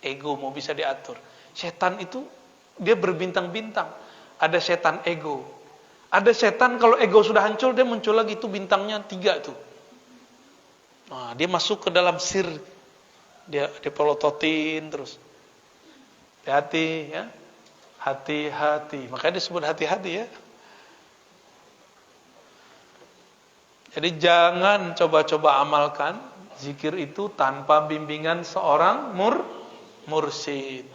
ego mau bisa diatur. Setan itu dia berbintang-bintang. Ada setan ego. Ada setan kalau ego sudah hancur, dia muncul lagi, itu bintangnya 3 tuh. Nah, dia masuk ke dalam sir, dia pelototin terus. Hati-hati ya, hati-hati. Makanya disebut hati-hati ya. Jadi jangan coba-coba amalkan zikir itu tanpa bimbingan seorang mursyid.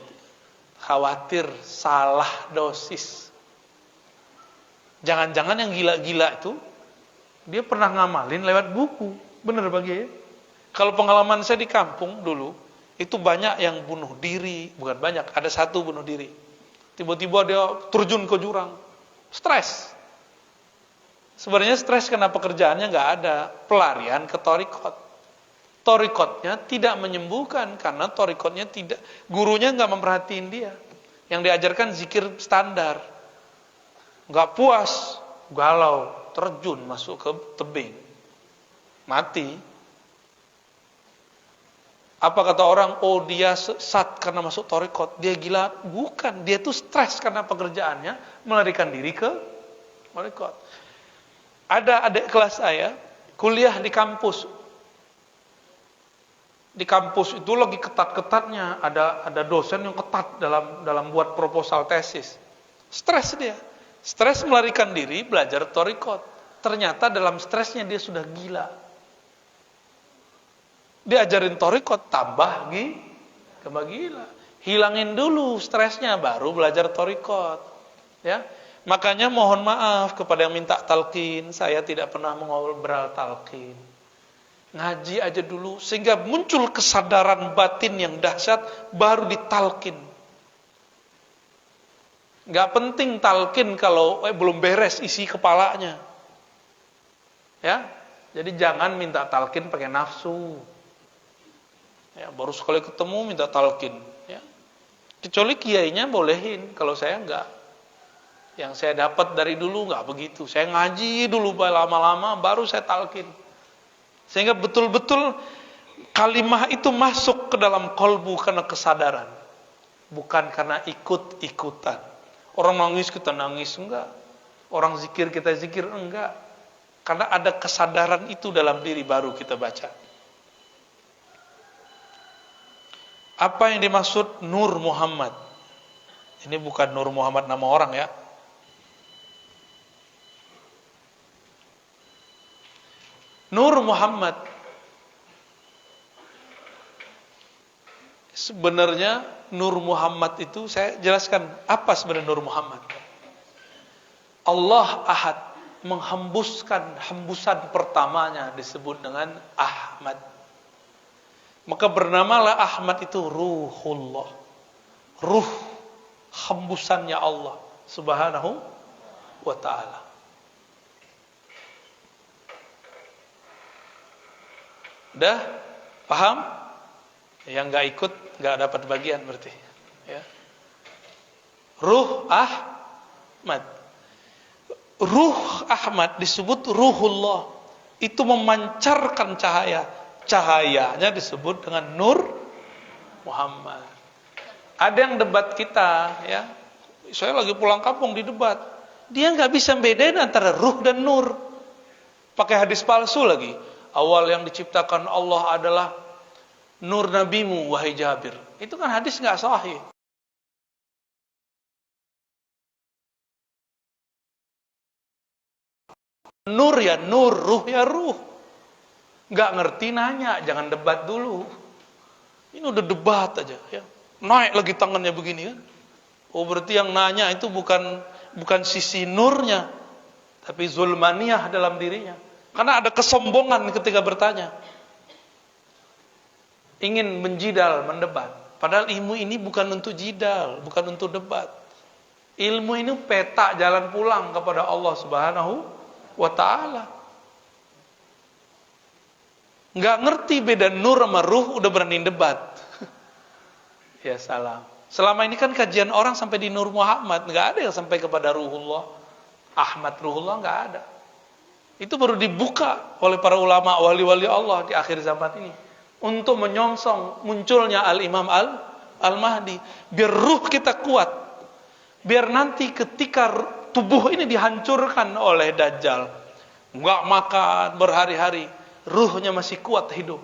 Khawatir salah dosis. Jangan-jangan yang gila-gila itu dia pernah ngamalin lewat buku. Bener Pak Kiai? Kalau pengalaman saya di kampung dulu, itu banyak yang bunuh diri. Bukan banyak, ada satu bunuh diri. Tiba-tiba dia terjun ke jurang. Stres. Sebenarnya stres karena pekerjaannya nggak ada. Pelarian ke torikot. Torikotnya tidak menyembuhkan karena torikotnya tidak, gurunya nggak memperhatiin dia. Yang diajarkan zikir standar. Nggak puas, galau, terjun masuk ke tebing, mati. Apa kata orang? Oh dia sesat karena masuk torikot, dia gila. Bukan, dia tuh stres karena pekerjaannya, melarikan diri ke torikot. Ada adik kelas saya kuliah di kampus. Di kampus itu lagi ketat-ketatnya, ada dosen yang ketat dalam buat proposal tesis. Stres dia. Stres melarikan diri belajar torikot. Ternyata dalam stresnya dia sudah gila. Diajarin torikot tambah gila. Hilangin dulu stresnya baru belajar torikot. Ya. Makanya mohon maaf kepada yang minta talqin, saya tidak pernah mengobrol talqin. Ngaji aja dulu sehingga muncul kesadaran batin yang dahsyat, baru ditalkin. Gak penting talkin kalau belum beres isi kepalanya. Ya, jadi jangan minta talkin pakai nafsu. Ya, baru sekali ketemu minta talkin. Ya, kecuali kiainya bolehin, kalau saya enggak. Yang saya dapat dari dulu nggak begitu. Saya ngaji dulu lama-lama, baru saya talkin. Sehingga betul-betul kalimah itu masuk ke dalam kolbu karena kesadaran. Bukan karena ikut-ikutan. Orang nangis kita nangis, enggak. Orang zikir kita zikir, enggak. Karena ada kesadaran itu dalam diri baru kita baca. Apa yang dimaksud Nur Muhammad? Ini bukan Nur Muhammad nama orang ya. Nur Muhammad sebenarnya Nur Muhammad itu saya jelaskan apa sebenarnya Nur Muhammad. Allah Ahad menghembuskan hembusan pertamanya disebut dengan Ahmad. Maka bernamalah Ahmad itu Ruhullah. Ruh hembusannya Allah Subhanahu wa ta'ala. Dah paham? Yang nggak ikut nggak dapat bagian berarti. Ya. Ruh Ahmad. Ruh Ahmad disebut ruhullah. Itu memancarkan cahaya. Cahayanya disebut dengan Nur Muhammad. Ada yang debat kita, ya. Saya lagi pulang kampung di debat. Dia nggak bisa bedain antara ruh dan nur. Pakai hadis palsu lagi. Awal yang diciptakan Allah adalah nur nabimu, wahai Jabir. Itu kan hadis nggak sahih. Nur ya nur, ruh ya ruh. Nggak ngerti nanya, jangan debat dulu. Ini udah debat aja, ya. Naik lagi tangannya begini kan. Oh berarti yang nanya itu bukan sisi nurnya, tapi zulmaniyah dalam dirinya. Karena ada kesombongan ketika bertanya. Ingin menjidal, mendebat. Padahal ilmu ini bukan untuk jidal, bukan untuk debat. Ilmu ini peta jalan pulang kepada Allah Subhanahu wa ta'ala. Nggak ngerti beda nur sama ruh, udah berani debat. Ya salam. Selama ini kan kajian orang sampai di Nur Muhammad, nggak ada yang sampai kepada Ruhullah, Ahmad Ruhullah, nggak ada. Itu baru dibuka oleh para ulama wali-wali Allah di akhir zaman ini untuk menyongsong munculnya Al-Imam Al-Mahdi. Biar ruh kita kuat, biar nanti ketika tubuh ini dihancurkan oleh Dajjal, nggak makan berhari-hari, ruhnya masih kuat hidup.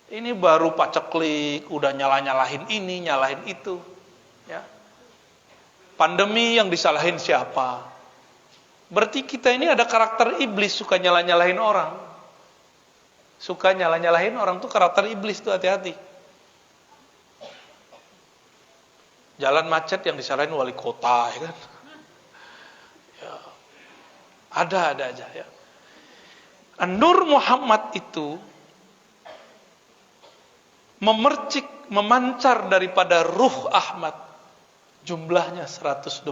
Ini baru paceklik, udah nyalahin ini, nyalahin itu. Ya. Pandemi yang disalahin siapa? Berarti kita ini ada karakter iblis, suka nyalahin orang. Suka nyalahin orang tuh karakter iblis tuh, hati-hati. Jalan macet yang disalahin wali kota, ya kan? Ya. Ada aja ya. Nur Muhammad itu memercik, memancar daripada ruh Ahmad, jumlahnya 124.000.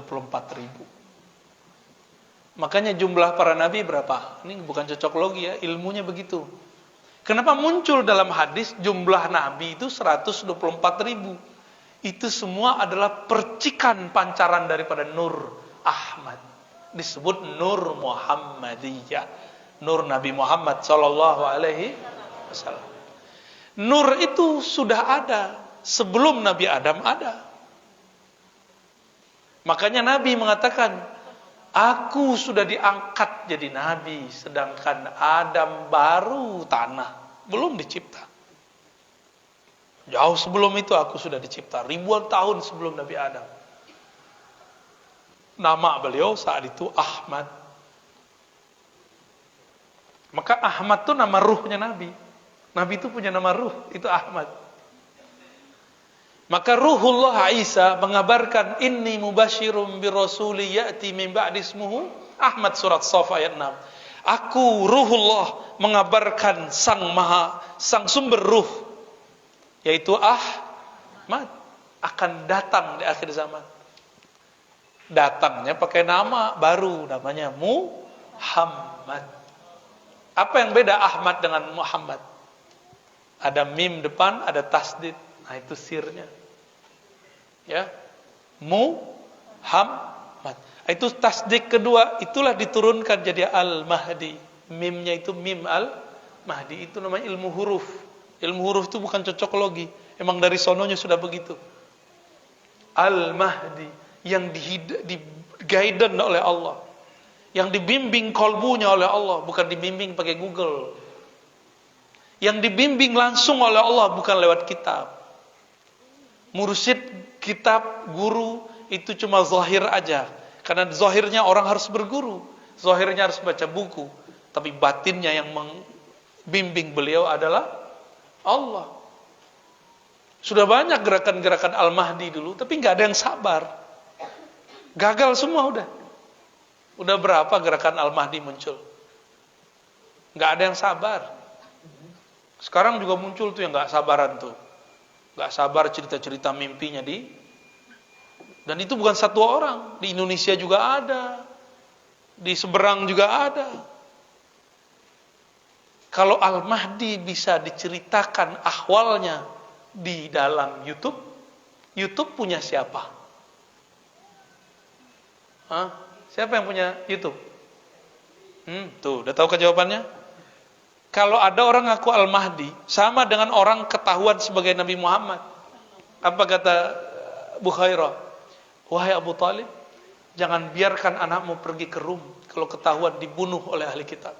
Makanya jumlah para nabi berapa? Ini bukan cocok logi ya, ilmunya begitu. Kenapa muncul dalam hadis jumlah nabi itu 124.000? Itu semua adalah percikan pancaran daripada Nur Ahmad. Disebut Nur Muhammadiyah, Nur Nabi Muhammad sallallahu alaihi wasallam. Nur itu sudah ada sebelum Nabi Adam ada. Makanya Nabi mengatakan, aku sudah diangkat jadi Nabi, sedangkan Adam baru tanah, belum dicipta. Jauh sebelum itu aku sudah dicipta, ribuan tahun sebelum Nabi Adam. Nama beliau saat itu Ahmad. Maka Ahmad itu nama ruhnya Nabi. Nabi itu punya nama ruh, itu Ahmad. Maka Ruhullah Isa mengabarkan, inni mubasyirum birasuli ya'ti min ba'di ismuhu Ahmad, surat Shaf ayat 6. Aku Ruhullah mengabarkan sang sumber ruh, yaitu Ahmad, akan datang di akhir zaman. Datangnya pakai nama baru, namanya Muhammad. Apa yang beda Ahmad dengan Muhammad? Ada mim depan, ada tasdid. Nah itu sirnya. Ya. Muhammad. Itu tasdid kedua, itulah diturunkan jadi Al-Mahdi. Mimnya itu mim Al-Mahdi. Itu namanya ilmu huruf. Ilmu huruf itu bukan cocok logi. Emang dari sononya sudah begitu. Al-Mahdi yang di-guidance oleh Allah. Yang dibimbing kolbunya oleh Allah, bukan dibimbing pakai Google. Yang dibimbing langsung oleh Allah, bukan lewat kitab. Mursyid, kitab, guru itu cuma zahir aja. Karena zahirnya orang harus berguru, zahirnya harus baca buku, tapi batinnya yang membimbing beliau adalah Allah. Sudah banyak gerakan-gerakan Al-Mahdi dulu, tapi nggak ada yang sabar. Gagal semua udah. Udah berapa gerakan Al-Mahdi muncul? Nggak ada yang sabar. Sekarang juga muncul tuh yang nggak sabaran tuh, nggak sabar cerita-cerita mimpinya dan itu bukan satu orang, di Indonesia juga ada, di seberang juga ada. Kalau Al-Mahdi bisa diceritakan ahwalnya di dalam YouTube, YouTube punya siapa? Hah? Siapa yang punya YouTube? Tuh, udah tahu jawabannya? Kalau ada orang ngaku Al-Mahdi, sama dengan orang ketahuan sebagai Nabi Muhammad. Apa kata Bukhairah? Wahai Abu Talib, jangan biarkan anakmu pergi ke Rum kalau ketahuan dibunuh oleh ahli kitab.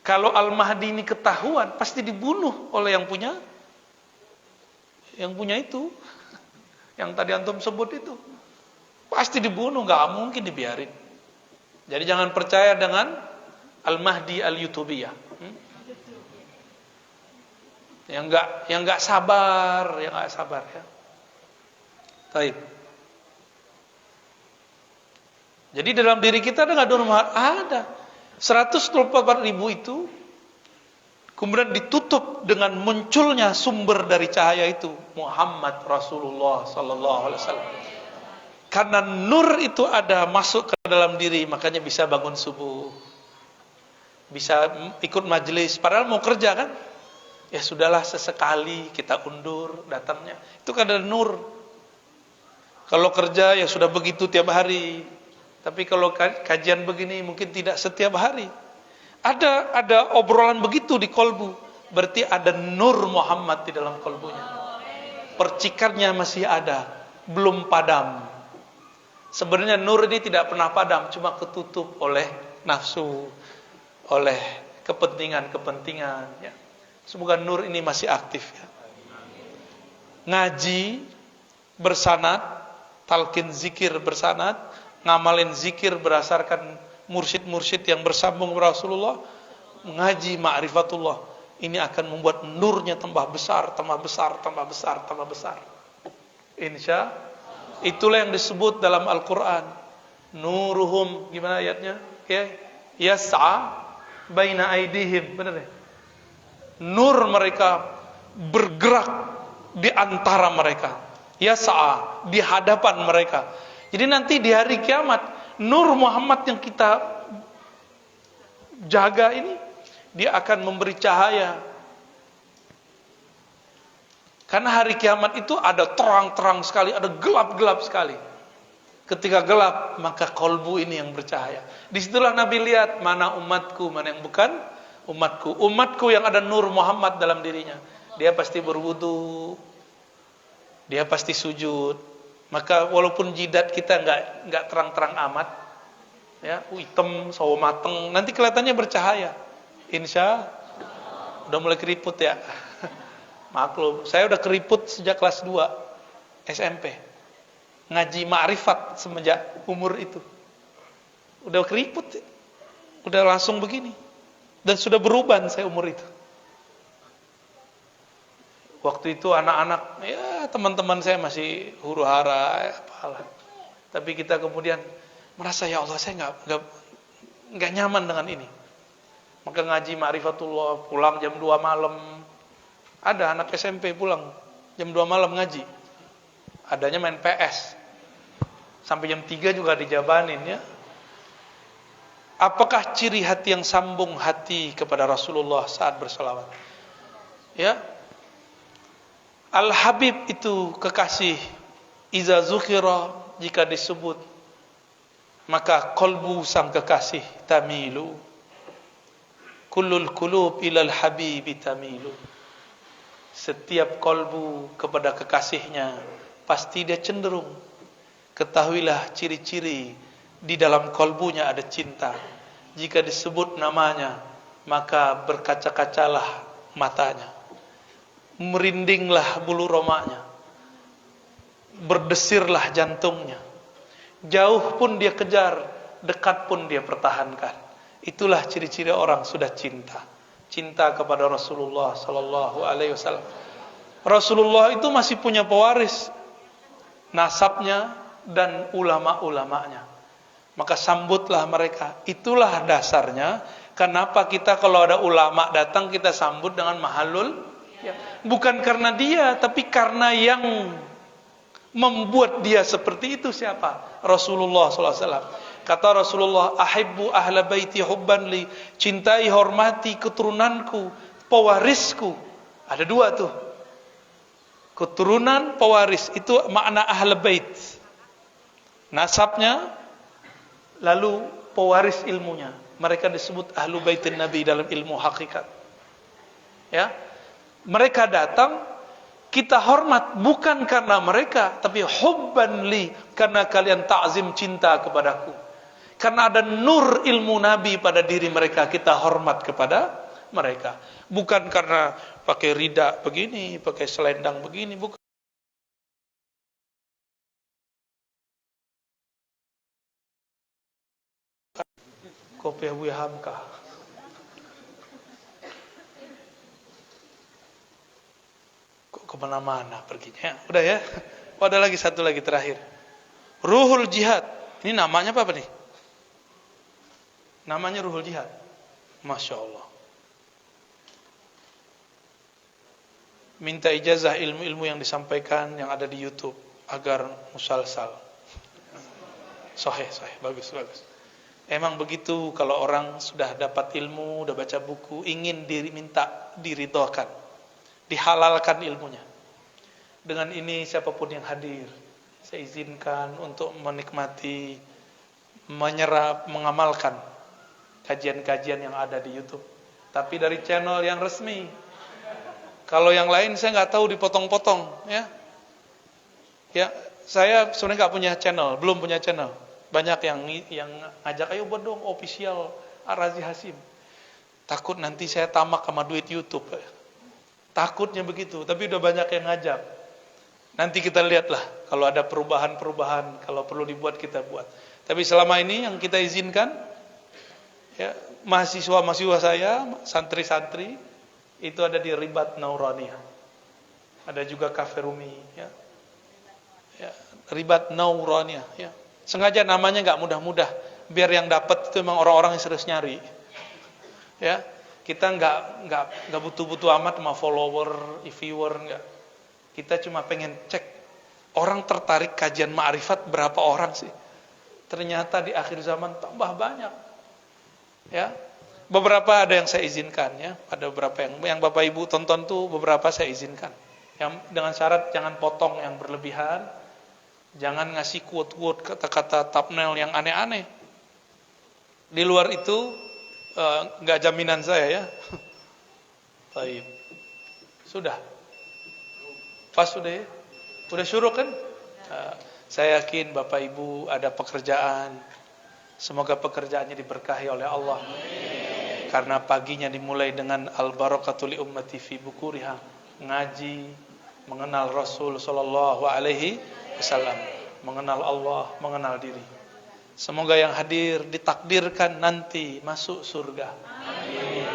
Kalau Al-Mahdi ini ketahuan, pasti dibunuh oleh yang punya itu. Yang tadi antum sebut itu. Pasti dibunuh, gak mungkin dibiarin. Jadi jangan percaya dengan Al-Mahdi Al-Yutubiyah. Yang gak sabar ya. Taib. Jadi dalam diri kita ada gak Nur Muhammad? Ada. 124.000 itu kemudian ditutup dengan munculnya sumber dari cahaya itu, Muhammad Rasulullah sallallahu alaihi wasallam. Karena nur itu ada masuk ke dalam diri, makanya bisa bangun subuh, bisa ikut majelis, padahal mau kerja kan, ya sudahlah sesekali kita undur datangnya, itu kan ada nur. Kalau kerja ya sudah begitu tiap hari. Tapi kalau kajian begini mungkin tidak setiap hari. Ada obrolan begitu di kolbu, berarti ada nur Muhammad di dalam kolbunya. Percikannya masih ada, belum padam. Sebenarnya nur ini tidak pernah padam, cuma ketutup oleh nafsu, oleh kepentingan ya. Semoga nur ini masih aktif ya. Ngaji bersanad, talqin zikir bersanad, ngamalin zikir berdasarkan mursyid-mursyid yang bersambung dengan Rasulullah, mengaji ma'rifatullah, ini akan membuat nurnya tambah besar. Insya itulah yang disebut dalam Al-Quran, nuruhum, gimana ayatnya? Yas'a baina aidihim, benar ya? Nur mereka bergerak di antara mereka, yas'a, di hadapan mereka. Jadi nanti di hari kiamat, nur Muhammad yang kita jaga ini, dia akan memberi cahaya. Karena hari kiamat itu ada terang-terang sekali, ada gelap-gelap sekali. Ketika gelap, maka kolbu ini yang bercahaya. Disitulah Nabi lihat mana umatku, mana yang bukan umatku. Umatku yang ada nur Muhammad dalam dirinya, dia pasti berwudu, dia pasti sujud. Maka walaupun jidat kita nggak terang-terang amat, ya, hitam, sawo mateng, nanti kelihatannya bercahaya. Insya udah mulai keriput ya. Maklum, saya udah keriput sejak kelas 2 SMP. Ngaji ma'rifat semenjak umur itu. Udah keriput, udah langsung begini. Dan sudah beruban saya umur itu. Waktu itu anak-anak, ya teman-teman saya masih huru-hara, apalah. Tapi kita kemudian merasa, ya Allah, saya nggak nyaman dengan ini. Maka ngaji ma'rifatullah, pulang jam 2 malam. Ada anak SMP pulang jam 2 malam ngaji. Adanya main PS. Sampai jam 3 juga dijabanin ya. Apakah ciri hati yang sambung hati kepada Rasulullah saat berselawat? Ya. Al-Habib itu kekasih, iza zukhira, jika disebut, maka kolbu sang kekasih tamilu. Kullul kulub ilal habibi tamilu. Setiap kolbu kepada kekasihnya pasti dia cenderung. Ketahuilah ciri-ciri di dalam kolbunya ada cinta. Jika disebut namanya, maka berkaca-kacalah matanya, merindinglah bulu romaknya, berdesirlah jantungnya. Jauh pun dia kejar, dekat pun dia pertahankan. Itulah ciri-ciri orang sudah cinta. Cinta kepada Rasulullah sallallahu alaihi wasallam. Rasulullah itu masih punya pewaris, nasabnya dan ulama-ulamanya. Maka sambutlah mereka. Itulah dasarnya kenapa kita kalau ada ulama datang kita sambut dengan mahalul. Bukan karena dia, tapi karena yang membuat dia seperti itu siapa? Rasulullah SAW. Kata Rasulullah, ahibbu ahla baiti hubban li, cintai hormati keturunanku, pewarisku. Ada dua tuh, keturunan, pewaris, itu makna ahla bait, nasabnya, lalu pewaris ilmunya. Mereka disebut ahlu baitin Nabi dalam ilmu hakikat. Ya, mereka datang, kita hormat bukan karena mereka, tapi hubban li, karena kalian ta'zim, cinta kepadaku. Karena ada nur ilmu Nabi pada diri mereka, kita hormat kepada mereka. Bukan karena pakai rida begini, pakai selendang begini, bukan. Kopi Abu Hamka. Kok kemana-mana perginya? Udah ya. Oh, ada lagi satu lagi terakhir. Ruhul Jihad. Ini namanya apa nih? Namanya Ruhul Jihad. Masya Allah. Minta ijazah ilmu-ilmu yang disampaikan yang ada di YouTube agar musalsal. Sahih, bagus. Emang begitu, kalau orang sudah dapat ilmu, sudah baca buku, ingin minta diridhokan, dihalalkan ilmunya. Dengan ini siapapun yang hadir, saya izinkan untuk menikmati, menyerap, mengamalkan kajian-kajian yang ada di YouTube, tapi dari channel yang resmi. Kalau yang lain saya nggak tahu, dipotong-potong, ya. Ya, saya sebenarnya nggak punya channel, belum punya channel. Banyak yang ngajak, ayo buat dong official Ar-Razi Hasim. Takut nanti saya tamak sama duit YouTube. Takutnya begitu, tapi udah banyak yang ngajak. Nanti kita lihatlah kalau ada perubahan-perubahan, kalau perlu dibuat kita buat. Tapi selama ini yang kita izinkan, ya, mahasiswa saya, santri-santri itu ada di Ribat Nauraniyah. Ada juga Cafe Rumi, ya. Ya, Ribat Nauraniyah, ya. Sengaja namanya enggak mudah-mudah, biar yang dapat itu memang orang-orang yang serius nyari. Ya, kita enggak butuh-butuh amat sama follower, viewer, enggak. Kita cuma pengen cek orang tertarik kajian ma'rifat berapa orang sih. Ternyata di akhir zaman tambah banyak. Ya, beberapa ada yang saya izinkan, ya, ada beberapa yang Bapak Ibu tonton tuh beberapa saya izinkan. Yang dengan syarat jangan potong yang berlebihan, jangan ngasih quote-quote, kata-kata thumbnail yang aneh-aneh. Di luar itu nggak jaminan saya, ya. Baik, sudah, pas sudah, ya? Udah syuruk kan? Saya yakin Bapak Ibu ada pekerjaan. Semoga pekerjaannya diberkahi oleh Allah. Karena paginya dimulai dengan al-barakatul li ummati fi bukuriha, ngaji, mengenal Rasul sallallahu alaihi wasallam, mengenal Allah, mengenal diri. Semoga yang hadir ditakdirkan nanti masuk surga. Amin.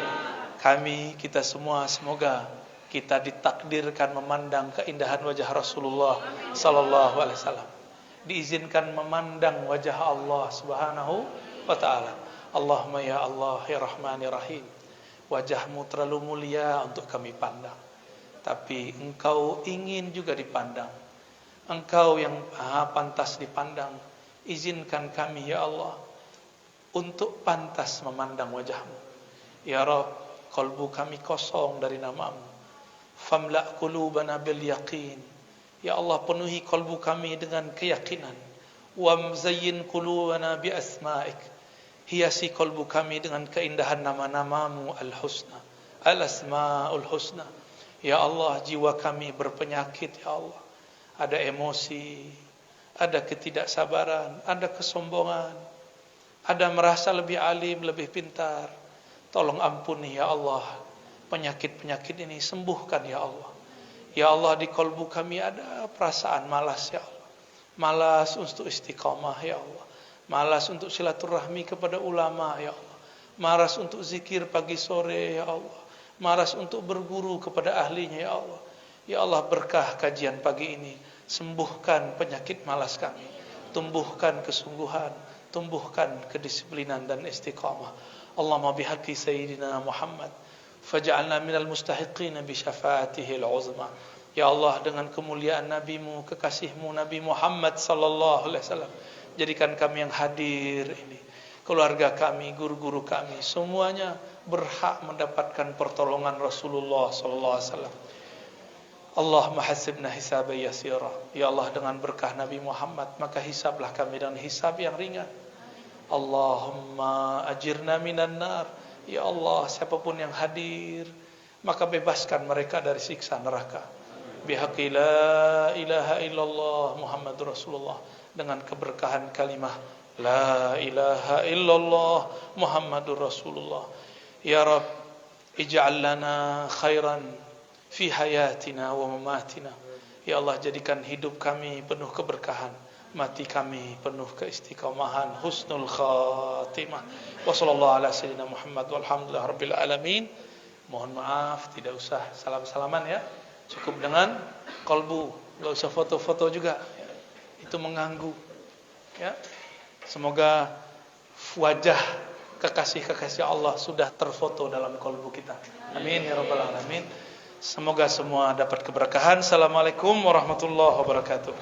Kami, kita semua, semoga kita ditakdirkan memandang keindahan wajah Rasulullah sallallahu alaihi wasallam. Diizinkan memandang wajah Allah Subhanahu wa ta'ala. Allahumma ya Allah ya Rahman ya Rahim, wajahmu terlalu mulia untuk kami pandang, tapi engkau ingin juga dipandang. Engkau yang maha pantas dipandang. Izinkan kami ya Allah untuk pantas memandang wajahmu. Ya Rabb, kalbu kami kosong dari namamu. Famla' qulubana bil yaqin. Ya Allah, penuhi kalbu kami dengan keyakinan. Wa mzayyin qulubana bi asma'ik. Hiasi kalbu kami dengan keindahan nama-namamu al-husna, al-asma'ul husna. Ya Allah, jiwa kami berpenyakit, ya Allah. Ada emosi, ada ketidaksabaran, ada kesombongan, ada merasa lebih alim, lebih pintar. Tolong ampuni ya Allah penyakit-penyakit ini, sembuhkan ya Allah. Ya Allah, di kalbu kami ada perasaan malas ya Allah. Malas untuk istiqamah ya Allah. Malas untuk silaturahmi kepada ulama ya Allah. Malas untuk zikir pagi sore ya Allah. Malas untuk berguru kepada ahlinya ya Allah. Ya Allah, berkah kajian pagi ini. Sembuhkan penyakit malas kami. Tumbuhkan kesungguhan, tumbuhkan kedisiplinan dan istiqamah. Allahumma bihaqqi sayyidina Muhammad faj'alna minal mustahiqin bi syafaatihi al-uzma. Ya Allah, dengan kemuliaan nabimu, kekasihmu Nabi Muhammad sallallahu alaihi wasallam, Jadikan kami yang hadir ini, keluarga kami, guru-guru kami, semuanya berhak mendapatkan pertolongan Rasulullah sallallahu alaihi wasallam. Allahumma hasibna hisaban yasira. Ya Allah, dengan berkah Nabi Muhammad, maka hisablah kami dengan hisab yang ringan. Allahumma ajirna minan nar. Ya Allah, siapapun yang hadir, maka bebaskan mereka dari siksa neraka. Bihaqqi la ilaha illallah Muhammadur Rasulullah, dengan keberkahan kalimah la ilaha illallah Muhammadur Rasulullah. Ya Rabb, ij'al lana khairan fi hayatina wa mamatina. Ya Allah, jadikan hidup kami penuh keberkahan, mati kami penuh keistiqomahan, husnul khatimah. Wa sallallahu ala sayyidina Muhammad walhamdulillah rabbil alamin. Mohon maaf, tidak usah salam-salaman ya. Cukup dengan qalbu, enggak usah foto-foto juga. Itu mengganggu. Ya. Semoga wajah kekasih-kekasih Allah sudah terfoto dalam qalbu kita. Amin ya rabbal alamin. Semoga semua dapat keberkahan. Assalamualaikum warahmatullahi wabarakatuh.